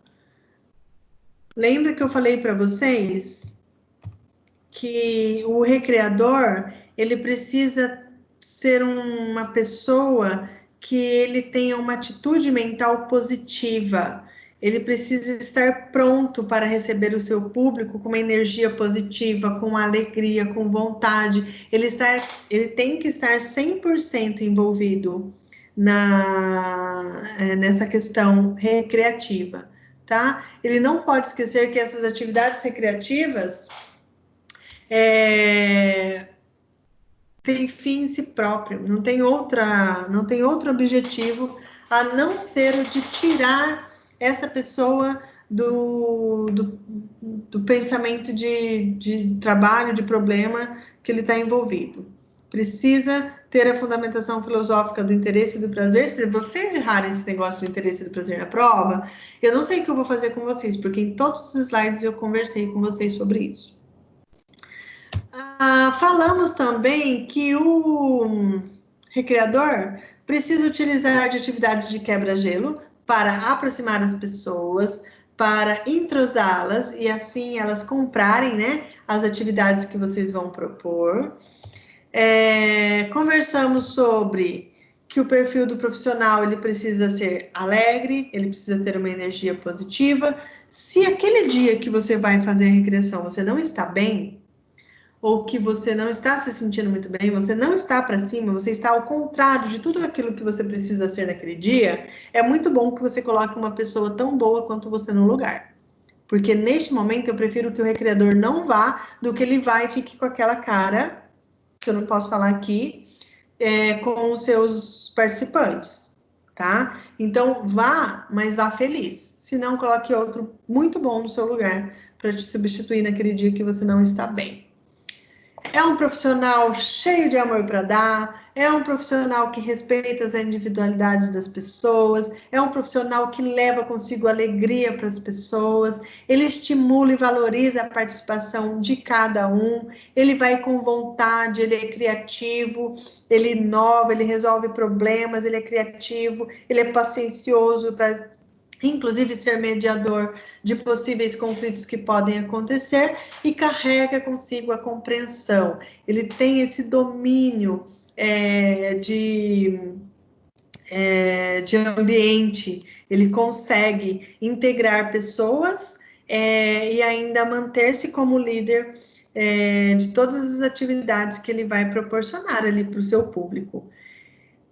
Lembra que eu falei para vocês que o recreador, ele precisa ser uma pessoa que ele tenha uma atitude mental positiva. ele precisa estar pronto para receber o seu público com uma energia positiva, com alegria, com vontade. Ele tem que estar 100% envolvido nessa questão recreativa, tá? Ele não pode esquecer que essas atividades recreativas têm fim em si próprio, não tem outro objetivo a não ser o de tirar essa pessoa do pensamento de trabalho, de problema que ele está envolvido. Precisa ter a fundamentação filosófica do interesse e do prazer. Se vocês errarem esse negócio do interesse e do prazer na prova, eu não sei o que eu vou fazer com vocês, porque em todos os slides eu conversei com vocês sobre isso. Falamos também que o recreador precisa utilizar de atividades de quebra-gelo para aproximar as pessoas, para entrosá-las e assim elas comprarem, né, as atividades que vocês vão propor. Conversamos sobre que o perfil do profissional ele precisa ser alegre, ele precisa ter uma energia positiva. Se aquele dia que você vai fazer a recreação você não está bem, ou que você não está se sentindo muito bem, você não está para cima, você está ao contrário de tudo aquilo que você precisa ser naquele dia, é muito bom que você coloque uma pessoa tão boa quanto você no lugar. Porque neste momento eu prefiro que o recreador não vá, do que ele vá e fique com aquela cara, que eu não posso falar aqui, com os seus participantes, tá? Então vá, mas vá feliz. Se não, coloque outro muito bom no seu lugar, para te substituir naquele dia que você não está bem. É um profissional cheio de amor para dar, é um profissional que respeita as individualidades das pessoas, é um profissional que leva consigo alegria para as pessoas, ele estimula e valoriza a participação de cada um, ele vai com vontade, ele é criativo, ele inova, ele resolve problemas, ele é criativo, ele é paciencioso para inclusive ser mediador de possíveis conflitos que podem acontecer e carrega consigo a compreensão. Ele tem esse domínio de ambiente, ele consegue integrar pessoas e ainda manter-se como líder de todas as atividades que ele vai proporcionar ali para o seu público.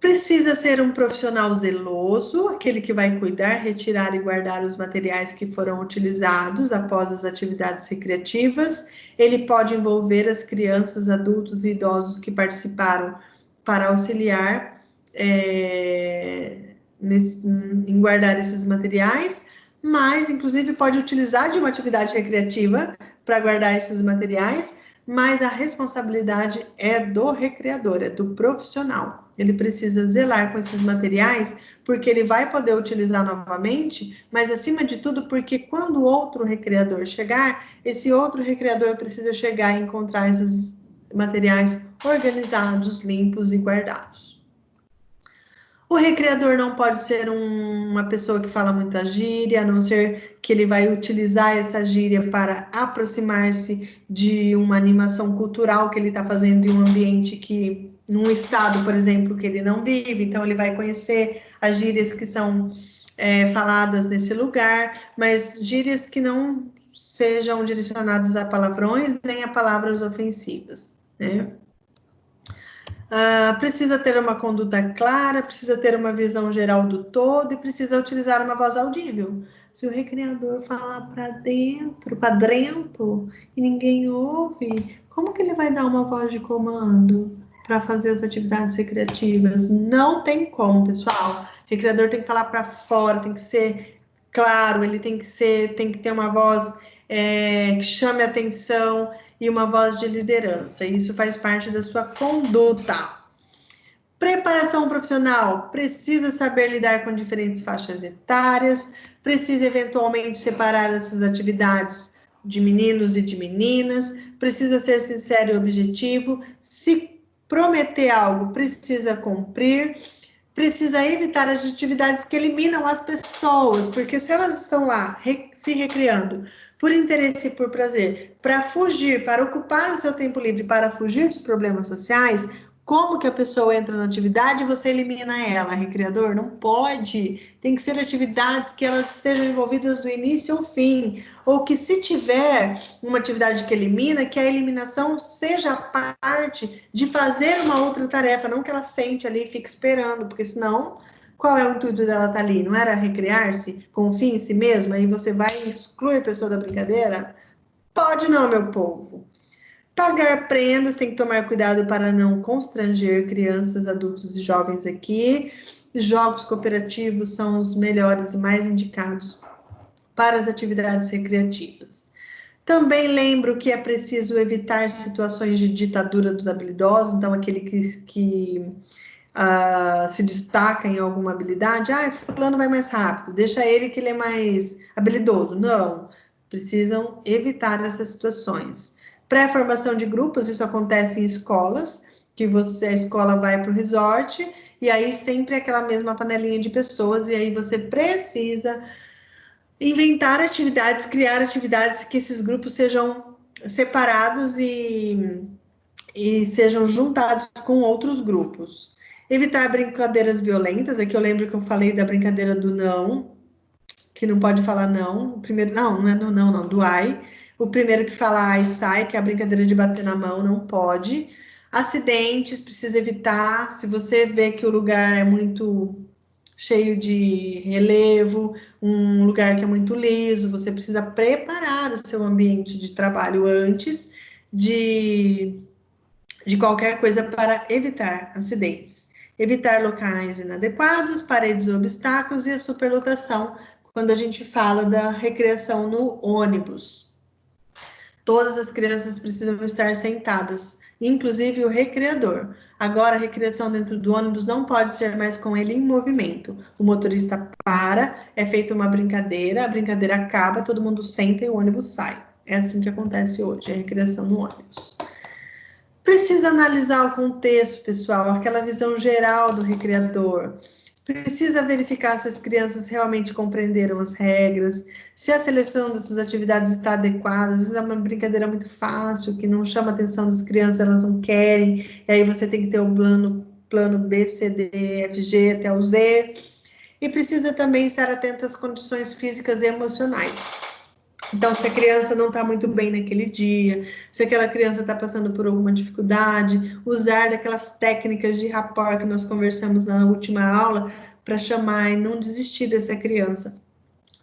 Precisa ser um profissional zeloso, aquele que vai cuidar, retirar e guardar os materiais que foram utilizados após as atividades recreativas. Ele pode envolver as crianças, adultos e idosos que participaram para auxiliar em guardar esses materiais, mas, inclusive, pode utilizar de uma atividade recreativa para guardar esses materiais, mas a responsabilidade é do recreador, é do profissional. Ele precisa zelar com esses materiais, porque ele vai poder utilizar novamente, mas acima de tudo, porque quando o outro recreador chegar, esse outro recreador precisa chegar e encontrar esses materiais organizados, limpos e guardados. O recreador não pode ser uma pessoa que fala muita gíria, a não ser que ele vai utilizar essa gíria para aproximar-se de uma animação cultural que ele está fazendo em um ambiente que, num estado, por exemplo, que ele não vive. Então, ele vai conhecer as gírias que são faladas nesse lugar, mas gírias que não sejam direcionadas a palavrões nem a palavras ofensivas, né? Precisa ter uma conduta clara, precisa ter uma visão geral do todo e precisa utilizar uma voz audível. Se o recreador falar para dentro, e ninguém ouve, como que ele vai dar uma voz de comando para fazer as atividades recreativas? Não tem como, pessoal. O recreador tem que falar para fora, tem que ser claro, ele tem que ter uma voz que chame atenção e uma voz de liderança. Isso faz parte da sua conduta. Preparação profissional. Precisa saber lidar com diferentes faixas etárias, precisa eventualmente separar essas atividades de meninos e de meninas, precisa ser sincero e objetivo, se prometer algo, precisa cumprir, precisa evitar as atividades que eliminam as pessoas, porque se elas estão lá se recreando por interesse e por prazer, para fugir, para ocupar o seu tempo livre, para fugir dos problemas sociais, Como que a pessoa entra na atividade e você elimina ela, recreador? Não pode. Tem que ser atividades que elas estejam envolvidas do início ao fim. Ou que se tiver uma atividade que elimina, que a eliminação seja parte de fazer uma outra tarefa, não que ela sente ali e fique esperando, porque senão, qual é o intuito dela estar ali? Não era recrear-se, confie em si mesma, e você vai excluir a pessoa da brincadeira? Pode não, meu povo. Pagar prendas, tem que tomar cuidado para não constranger crianças, adultos e jovens aqui. Jogos cooperativos são os melhores e mais indicados para as atividades recreativas. Também lembro que é preciso evitar situações de ditadura dos habilidosos, então aquele que se destaca em alguma habilidade, fulano vai mais rápido, deixa ele que ele é mais habilidoso. Não, precisam evitar essas situações. Pré-formação de grupos, isso acontece em escolas, que a escola vai para o resort, e aí sempre aquela mesma panelinha de pessoas, e aí você precisa inventar atividades, criar atividades que esses grupos sejam separados e sejam juntados com outros grupos. Evitar brincadeiras violentas, aqui eu lembro que eu falei da brincadeira do não, que não pode falar não, o primeiro, não é do não, do ai. O primeiro que fala ai sai, que é a brincadeira de bater na mão, não pode. Acidentes, precisa evitar. Se você vê que o lugar é muito cheio de relevo, um lugar que é muito liso, você precisa preparar o seu ambiente de trabalho antes de qualquer coisa para evitar acidentes. Evitar locais inadequados, paredes ou obstáculos e a superlotação, quando a gente fala da recreação no ônibus. Todas as crianças precisam estar sentadas, inclusive o recreador. Agora, a recreação dentro do ônibus não pode ser mais com ele em movimento. O motorista para, é feita uma brincadeira, a brincadeira acaba, todo mundo senta e o ônibus sai. É assim que acontece hoje, a recreação no ônibus. Precisa analisar o contexto, pessoal, aquela visão geral do recreador. Precisa verificar se as crianças realmente compreenderam as regras, se a seleção dessas atividades está adequada. Às vezes é uma brincadeira muito fácil, que não chama a atenção das crianças, elas não querem, e aí você tem que ter o plano B, C, D, F, G até o Z. E precisa também estar atento às condições físicas e emocionais. Então, se a criança não está muito bem naquele dia, se aquela criança está passando por alguma dificuldade, usar daquelas técnicas de rapport que nós conversamos na última aula para chamar e não desistir dessa criança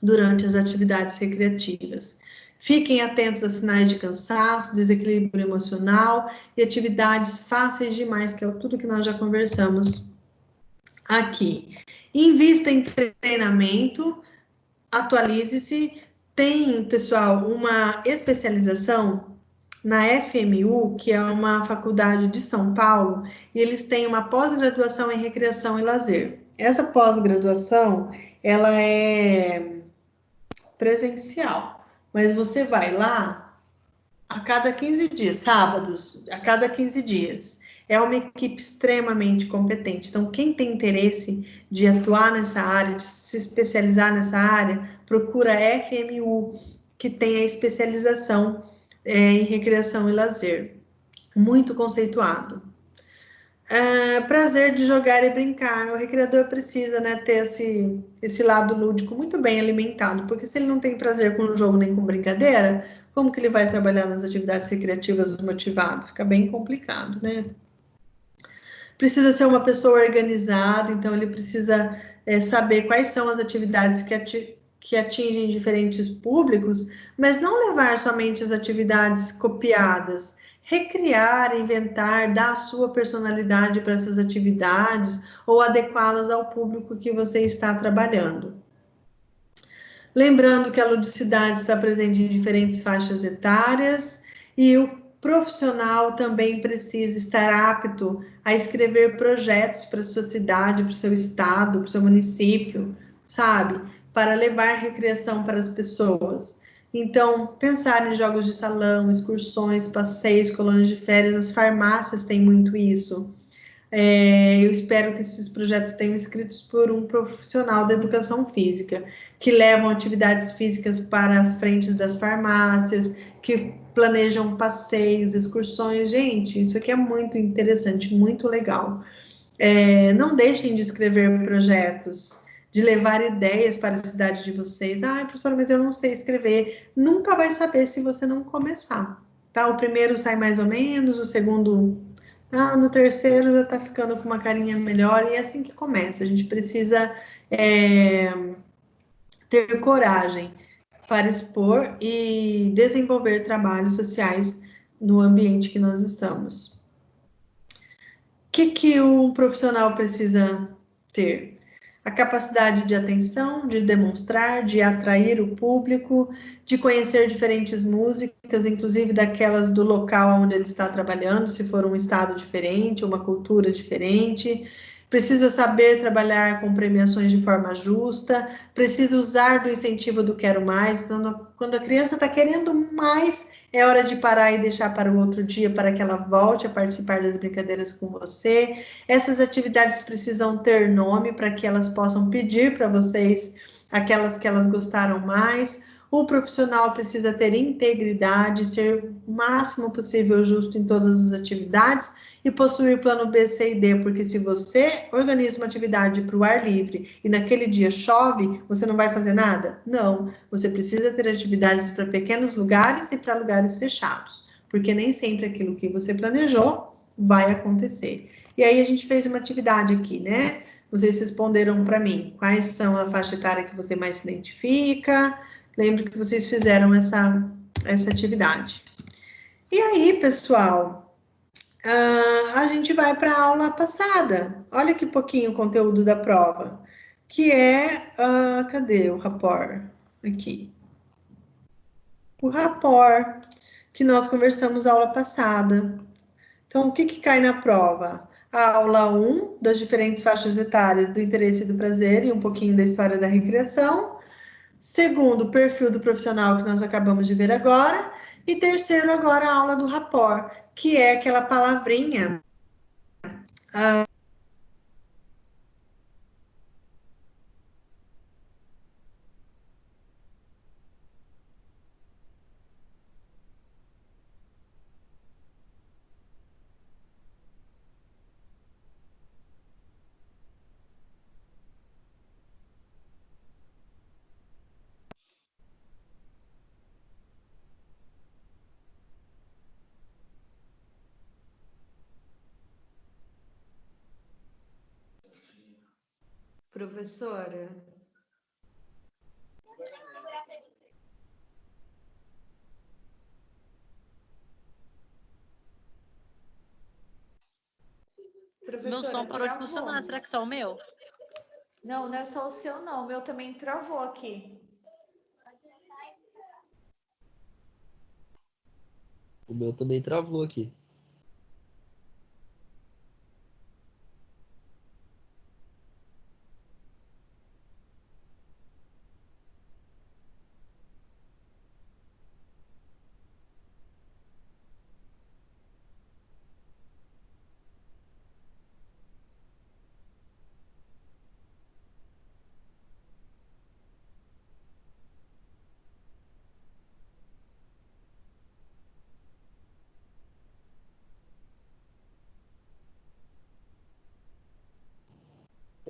durante as atividades recreativas. Fiquem atentos a sinais de cansaço, desequilíbrio emocional e atividades fáceis demais, que é tudo que nós já conversamos aqui. Invista em treinamento, atualize-se. Tem, pessoal, uma especialização na FMU, que é uma faculdade de São Paulo, e eles têm uma pós-graduação em recreação e lazer. Essa pós-graduação, ela é presencial, mas você vai lá a cada 15 dias, sábados, a cada 15 dias. É uma equipe extremamente competente. Então, quem tem interesse de atuar nessa área, de se especializar nessa área, procura a FMU, que tem a especialização em recreação e lazer. Muito conceituado. Prazer de jogar e brincar. O recreador precisa, né, ter esse lado lúdico muito bem alimentado, porque se ele não tem prazer com o jogo nem com brincadeira, como que ele vai trabalhar nas atividades recreativas motivado? Fica bem complicado, né? Precisa ser uma pessoa organizada, então ele precisa saber quais são as atividades que atingem diferentes públicos, mas não levar somente as atividades copiadas, recriar, inventar, dar a sua personalidade para essas atividades ou adequá-las ao público que você está trabalhando. Lembrando que a ludicidade está presente em diferentes faixas etárias e o profissional também precisa estar apto a escrever projetos para a sua cidade, para o seu estado, para o seu município, sabe? Para levar recreação para as pessoas. Então, pensar em jogos de salão, excursões, passeios, colônias de férias, as farmácias têm muito isso. Eu espero que esses projetos tenham escritos por um profissional da educação física, que levam atividades físicas para as frentes das farmácias, que planejam passeios, excursões. Gente, isso aqui é muito interessante, muito legal. Não deixem de escrever projetos, de levar ideias para a cidade de vocês. Ah, professora, mas eu não sei escrever. Nunca vai saber se você não começar, tá? O primeiro sai mais ou menos, o segundo... no terceiro já está ficando com uma carinha melhor, e é assim que começa. A gente precisa ter coragem para expor e desenvolver trabalhos sociais no ambiente que nós estamos. O que um profissional precisa ter? A capacidade de atenção, de demonstrar, de atrair o público, de conhecer diferentes músicas, inclusive daquelas do local onde ele está trabalhando, se for um estado diferente, uma cultura diferente. Precisa saber trabalhar com premiações de forma justa, precisa usar do incentivo do quero mais. Então, quando a criança está querendo mais, é hora de parar e deixar para o outro dia, para que ela volte a participar das brincadeiras com você. Essas atividades precisam ter nome para que elas possam pedir para vocês aquelas que elas gostaram mais. O profissional precisa ter integridade, ser o máximo possível justo em todas as atividades e possuir plano B, C e D, porque se você organiza uma atividade para o ar livre e naquele dia chove, você não vai fazer nada? Não, você precisa ter atividades para pequenos lugares e para lugares fechados, porque nem sempre aquilo que você planejou vai acontecer. E aí a gente fez uma atividade aqui, né? Vocês responderam para mim quais são a faixa etária que você mais se identifica. Lembro que vocês fizeram essa atividade. E aí, pessoal, a gente vai para a aula passada. Olha que pouquinho o conteúdo da prova, que é, cadê o rapport? Aqui. O rapport, que nós conversamos na aula passada. Então, o que cai na prova? A aula 1, das diferentes faixas etárias do interesse e do prazer, e um pouquinho da história da recreação. Segundo, o perfil do profissional que nós acabamos de ver agora. E terceiro, agora a aula do rapport, que é aquela palavrinha Professora. Meu som parou de funcionar. Será que só o meu? Não, não é só o seu, não. O meu também travou aqui. O meu também travou aqui.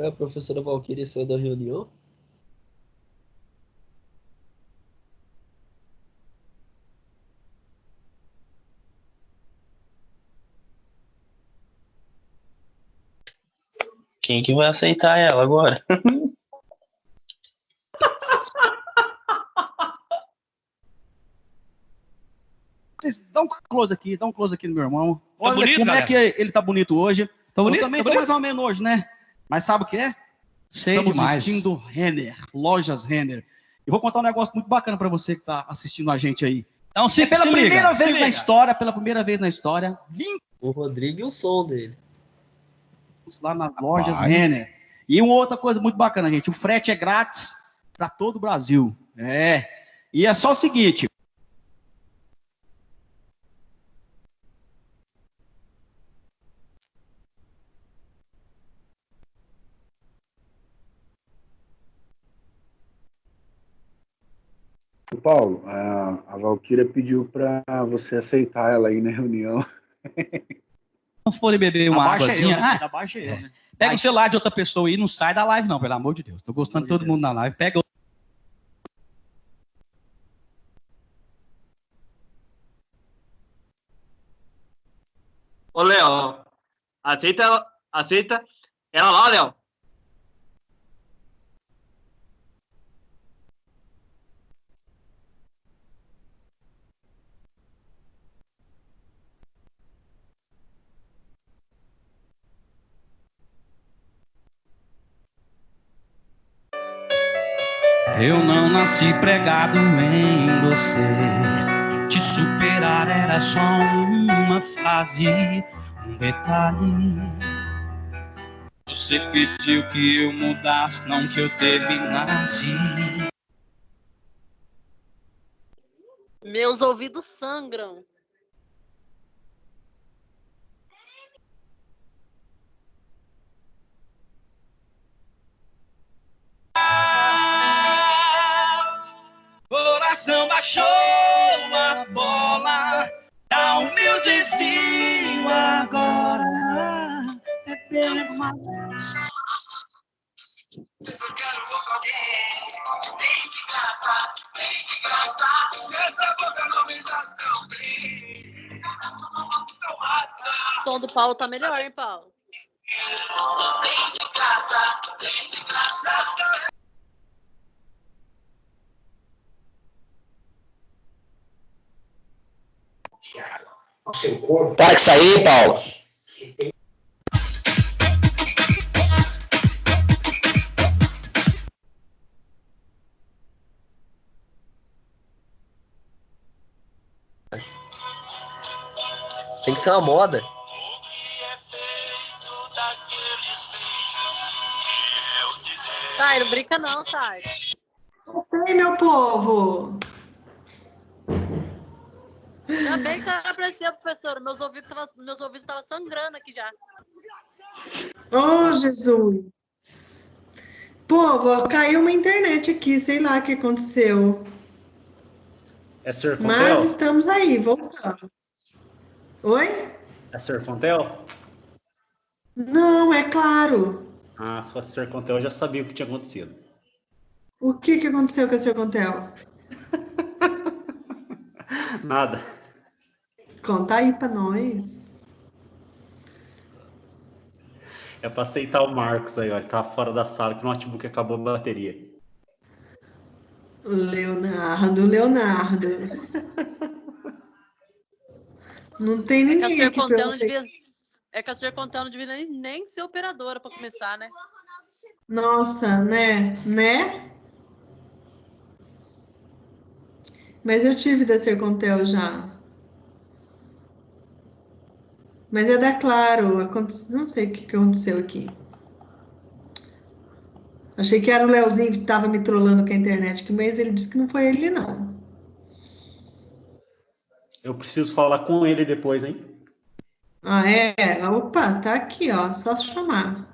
A professora Valquíria saiu da reunião? Quem que vai aceitar ela agora? Dá um close aqui no meu irmão. Olha bonito, como galera? é que ele tá bonito hoje. Tá bonito? Eu também Tá tô bonito? mais ou menos hoje, né? Mas sabe o que é? Sei Estamos demais. assistindo Renner, Lojas Renner. Eu vou contar um negócio muito bacana para você que tá assistindo a gente aí. Então, É pela primeira vez na história. história, vim O Rodrigo e o som dele. lá nas Lojas Rapaz. Renner. E uma outra coisa muito bacana, gente, o frete é grátis para todo o Brasil. E é só o seguinte, Paulo, a Valquíria pediu para você aceitar ela aí na reunião. Não for beber uma águazinha, Abaixa eu, né? pega o celular de outra pessoa e não sai da live não, pelo amor de Deus. Tô gostando de todo mundo na live. Pega Ô, Léo, aceita ela lá, Léo. Eu não nasci pregado em você. Te superar era só uma fase, um detalhe. Você pediu que eu mudasse, não que eu terminasse. Meus ouvidos sangram. Coração baixou a bola, tá humildezinho agora. É bem demais. O som do Paulo tá melhor, hein, Paulo? Para com isso aí, Paulo. Tem que ser uma moda. Thay, não brinca não, Thay. Ei, meu povo! Ainda bem que você apareceu, professora. Meus ouvidos estavam sangrando aqui já. Oh, Jesus! Povo, caiu uma internet aqui, sei lá o que aconteceu. É Sercontel? Mas estamos aí, voltando. Oi? É Sercontel? Não, é claro. Ah, se fosse Sercontel, eu já sabia o que tinha acontecido. O que aconteceu com a Sercontel? Nada. Conta aí pra nós. É pra aceitar o Marcos aí, ó. Ele tá fora da sala que o notebook acabou a bateria. Leonardo. Não tem ninguém aqui pra você. É que a Sercontel não devia nem ser operadora pra começar, né? Nossa, né? Mas eu tive da Sercontel já. Mas é da Claro. Não sei o que aconteceu aqui. Achei que era o Leozinho que estava me trollando com a internet, mas ele disse que não foi ele, não. Eu preciso falar com ele depois, hein? Ah, é? Opa, tá aqui, ó. Só chamar.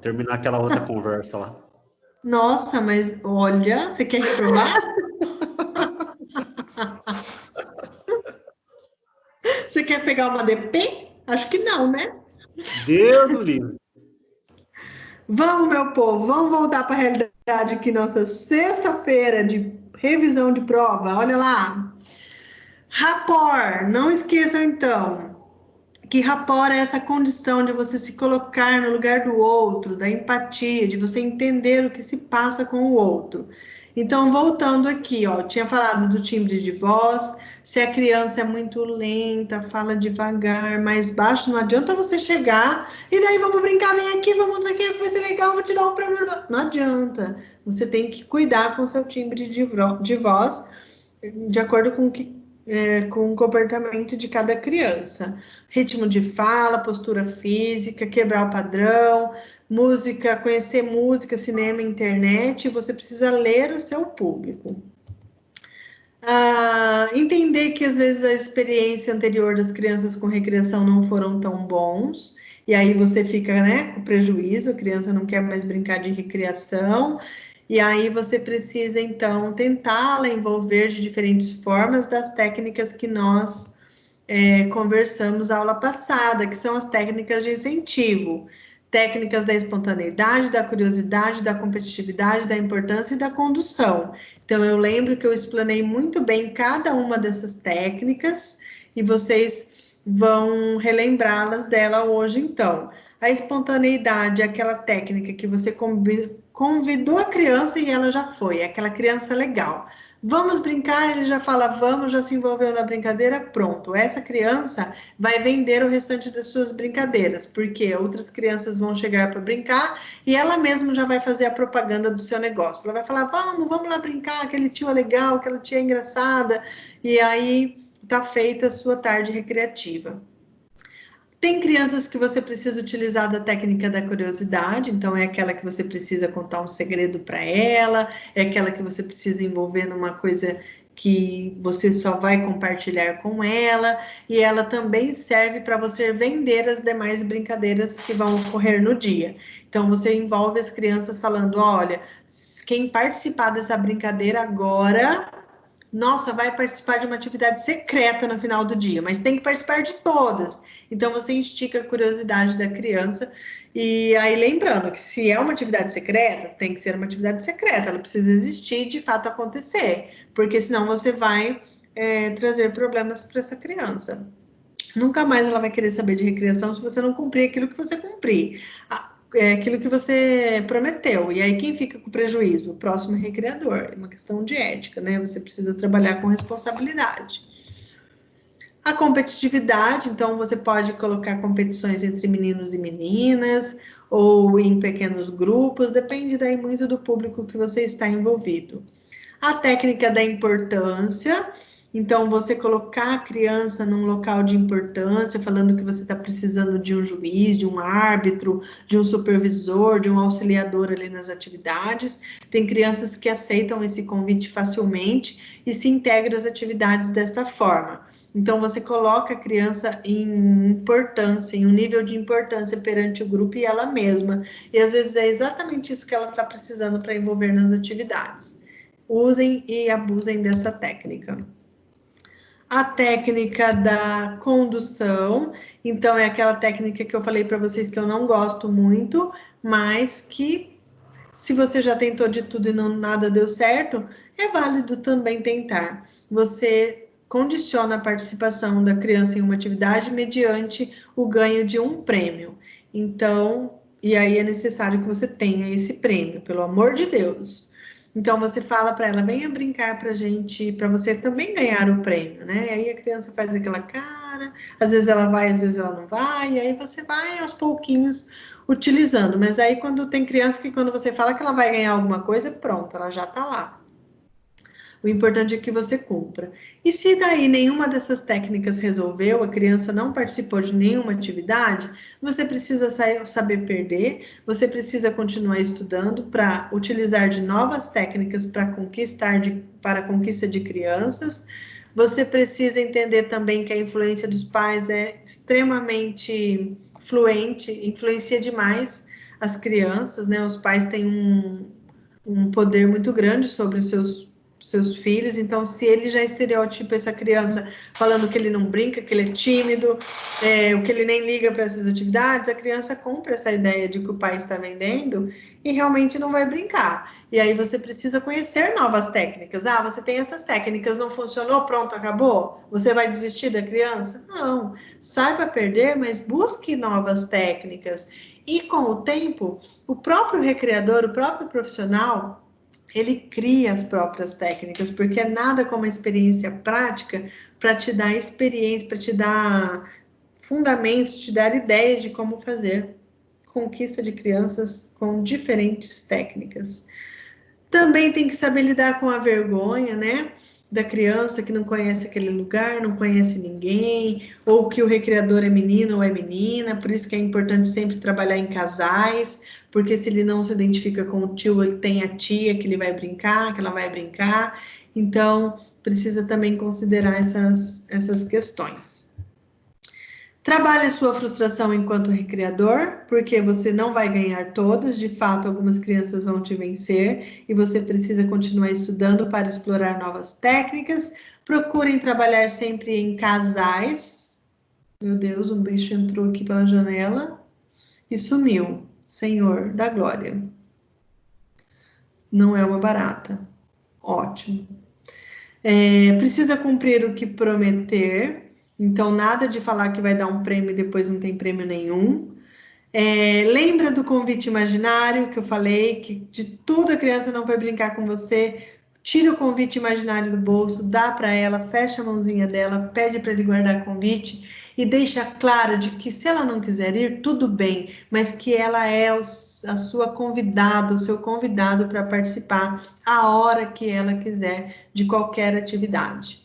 Terminar aquela outra conversa lá. Nossa, mas olha, você quer reprovar? Você quer pegar uma DP? Acho que não, né? Deus do livro. Vamos, meu povo, vamos voltar para a realidade aqui, nossa sexta-feira de revisão de prova. Olha lá. Rapport, não esqueçam então que rapport é essa condição de você se colocar no lugar do outro, da empatia, de você entender o que se passa com o outro. Então, voltando aqui, ó, tinha falado do timbre de voz, se a criança é muito lenta, fala devagar, mais baixo, não adianta você chegar e daí vamos brincar, vem aqui, vamos não sei o que, vai ser legal, vou te dar um problema. Não adianta, você tem que cuidar com o seu timbre de voz, de acordo com o comportamento de cada criança. Ritmo de fala, postura física, quebrar o padrão, música, conhecer música, cinema, internet, você precisa ler o seu público. Entender que às vezes a experiência anterior das crianças com recreação não foram tão bons, e aí você fica, né, com prejuízo, a criança não quer mais brincar de recreação, E aí você precisa, então, tentá-la envolver de diferentes formas das técnicas que nós conversamos na aula passada, que são as técnicas de incentivo. Técnicas da espontaneidade, da curiosidade, da competitividade, da importância e da condução. Então, eu lembro que eu explanei muito bem cada uma dessas técnicas e vocês vão relembrá-las dela hoje, então. A espontaneidade é aquela técnica que você convidou a criança e ela já foi, é aquela criança legal. Vamos brincar, ele já fala vamos, já se envolveu na brincadeira, pronto. Essa criança vai vender o restante das suas brincadeiras, porque outras crianças vão chegar para brincar e ela mesma já vai fazer a propaganda do seu negócio. Ela vai falar, vamos lá brincar, aquele tio é legal, aquela tia é engraçada, e aí está feita a sua tarde recreativa. Tem crianças que você precisa utilizar da técnica da curiosidade, então é aquela que você precisa contar um segredo para ela, é aquela que você precisa envolver numa coisa que você só vai compartilhar com ela, e ela também serve para você vender as demais brincadeiras que vão ocorrer no dia. Então você envolve as crianças falando, olha, quem participar dessa brincadeira agora, nossa, vai participar de uma atividade secreta no final do dia, mas tem que participar de todas. Então, você estica a curiosidade da criança. E aí, lembrando que se é uma atividade secreta, tem que ser uma atividade secreta. Ela precisa existir e, de fato, acontecer. Porque, senão, você vai trazer problemas para essa criança. Nunca mais ela vai querer saber de recreação se você não cumprir aquilo que você cumprir. Aquilo que você prometeu, e aí quem fica com prejuízo? O próximo recreador, é uma questão de ética, né? Você precisa trabalhar com responsabilidade. A competitividade, então você pode colocar competições entre meninos e meninas, ou em pequenos grupos, depende daí muito do público que você está envolvido. A técnica da importância, então você colocar a criança num local de importância, falando que você está precisando de um juiz, de um árbitro, de um supervisor, de um auxiliador ali nas atividades. Tem crianças que aceitam esse convite facilmente e se integram às atividades desta forma. Então você coloca a criança em importância, em um nível de importância perante o grupo e ela mesma. E às vezes é exatamente isso que ela está precisando para envolver nas atividades. Usem e abusem dessa técnica. A técnica da condução, então é aquela técnica que eu falei para vocês que eu não gosto muito, mas que se você já tentou de tudo e nada deu certo, é válido também tentar. Você condiciona a participação da criança em uma atividade mediante o ganho de um prêmio. Então, e aí é necessário que você tenha esse prêmio, pelo amor de Deus. Então, você fala para ela, venha brincar para gente, para você também ganhar o prêmio, né? Aí a criança faz aquela cara, às vezes ela vai, às vezes ela não vai, e aí você vai aos pouquinhos utilizando. Mas aí quando tem criança que quando você fala que ela vai ganhar alguma coisa, pronto, ela já está lá. O importante é que você cumpra. E se daí nenhuma dessas técnicas resolveu, a criança não participou de nenhuma atividade, você precisa saber perder, você precisa continuar estudando para utilizar de novas técnicas para a conquista de crianças. Você precisa entender também que a influência dos pais é extremamente fluente, influencia demais as crianças, né? Os pais têm um poder muito grande sobre os seus filhos, então se ele já estereotipa essa criança falando que ele não brinca, que ele é tímido, o que ele nem liga para essas atividades, a criança compra essa ideia de que o pai está vendendo e realmente não vai brincar. E aí você precisa conhecer novas técnicas. Ah, você tem essas técnicas, não funcionou, pronto, acabou? Você vai desistir da criança? Não. Saiba perder, mas busque novas técnicas. E com o tempo, o próprio recreador, o próprio profissional, ele cria as próprias técnicas, porque é nada como a experiência prática para te dar experiência, para te dar fundamentos, te dar ideias de como fazer conquista de crianças com diferentes técnicas. Também tem que saber lidar com a vergonha, né? Da criança que não conhece aquele lugar, não conhece ninguém, ou que o recreador é menino ou é menina, por isso que é importante sempre trabalhar em casais, porque se ele não se identifica com o tio, ele tem a tia que ele vai brincar, que ela vai brincar, então precisa também considerar essas questões. Trabalhe a sua frustração enquanto recreador, porque você não vai ganhar todas, de fato, algumas crianças vão te vencer e você precisa continuar estudando para explorar novas técnicas. Procurem trabalhar sempre em casais. Meu Deus, um bicho entrou aqui pela janela e sumiu. Senhor da glória. Não é uma barata. Ótimo. Precisa cumprir o que prometer. Então, nada de falar que vai dar um prêmio e depois não tem prêmio nenhum. Lembra do convite imaginário que eu falei, que de tudo a criança não vai brincar com você. Tira o convite imaginário do bolso, dá para ela, fecha a mãozinha dela, pede para ele guardar convite e deixa claro de que se ela não quiser ir, tudo bem, mas que ela é a sua convidada, o seu convidado para participar a hora que ela quiser de qualquer atividade.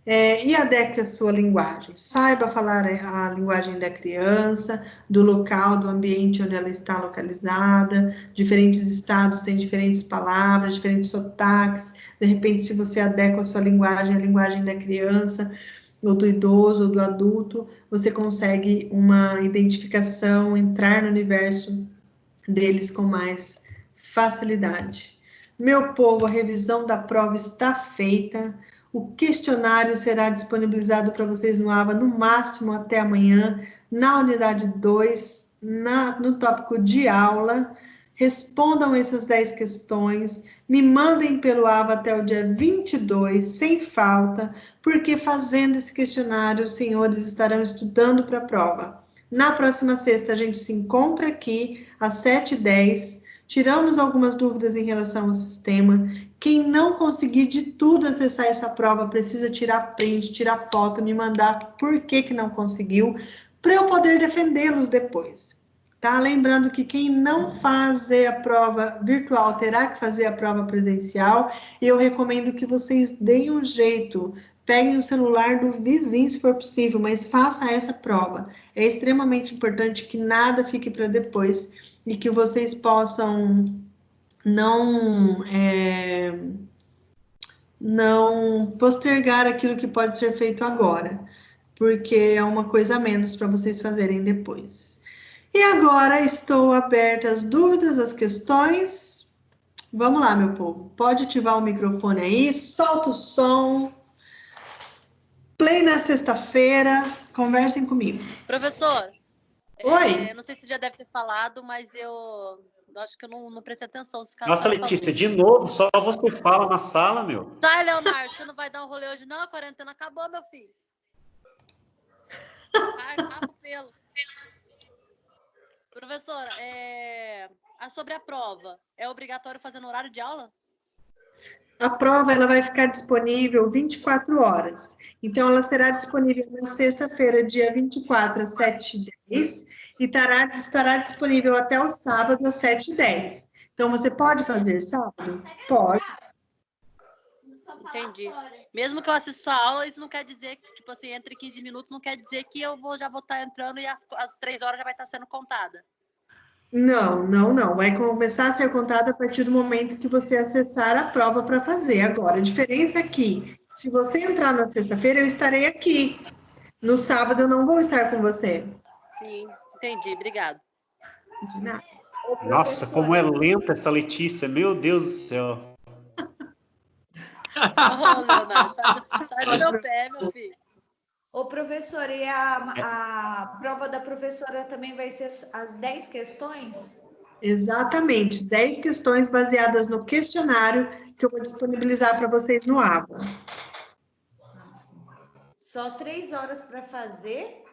E adeque a sua linguagem. Saiba falar a linguagem da criança, do local, do ambiente onde ela está localizada. Diferentes estados têm diferentes palavras, diferentes sotaques. De repente, se você adequa a sua linguagem, a linguagem da criança, ou do idoso, ou do adulto, você consegue uma identificação, entrar no universo deles com mais facilidade. Meu povo, a revisão da prova está feita. O questionário será disponibilizado para vocês no AVA, no máximo até amanhã, na unidade 2, no tópico de aula. Respondam essas 10 questões, me mandem pelo AVA até o dia 22, sem falta, porque fazendo esse questionário, os senhores estarão estudando para a prova. Na próxima sexta, a gente se encontra aqui, às 7h10, tiramos algumas dúvidas em relação ao sistema. Quem não conseguir de tudo acessar essa prova, precisa tirar print, tirar foto, me mandar por que não conseguiu, para eu poder defendê-los depois. Tá? Lembrando que quem não fazer a prova virtual terá que fazer a prova presencial, e eu recomendo que vocês deem um jeito, peguem o celular do vizinho se for possível, mas faça essa prova. É extremamente importante que nada fique para depois e que vocês possam não postergar aquilo que pode ser feito agora, porque é uma coisa a menos para vocês fazerem depois. E agora estou aberta às dúvidas, às questões. Vamos lá, meu povo. Pode ativar o microfone aí, solta o som. Play na sexta-feira, conversem comigo. Professor. Oi. Não sei se já deve ter falado, mas eu acho que eu não prestei atenção. Nossa, Letícia, de novo, só você fala na sala, meu. Sai, Leonardo, você não vai dar um rolê hoje não? A quarentena acabou, meu filho. Ai, papo pelo. Professora, sobre a prova, é obrigatório fazer no horário de aula? A prova ela vai ficar disponível 24 horas. Então, ela será disponível na sexta-feira, dia 24, às 7h10, e estará disponível até o sábado, às 7h10. Então, você pode fazer sábado? Pode. Entendi. Mesmo que eu assista a aula, isso não quer dizer que, tipo assim, entre 15 minutos, não quer dizer que eu já vou estar entrando e às 3 horas já vai estar sendo contada. Não. Vai começar a ser contada a partir do momento que você acessar a prova para fazer. Agora, a diferença é que, se você entrar na sexta-feira, eu estarei aqui. No sábado, eu não vou estar com você. Sim, entendi. Obrigado. De nada. Nossa, como é lenta essa Letícia. Meu Deus do céu. Leonardo, sai do meu pé, meu filho. Ô, professor, e a prova da professora também vai ser as 10 questões? Exatamente, 10 questões baseadas no questionário que eu vou disponibilizar para vocês no AVA. Só 3 horas para fazer?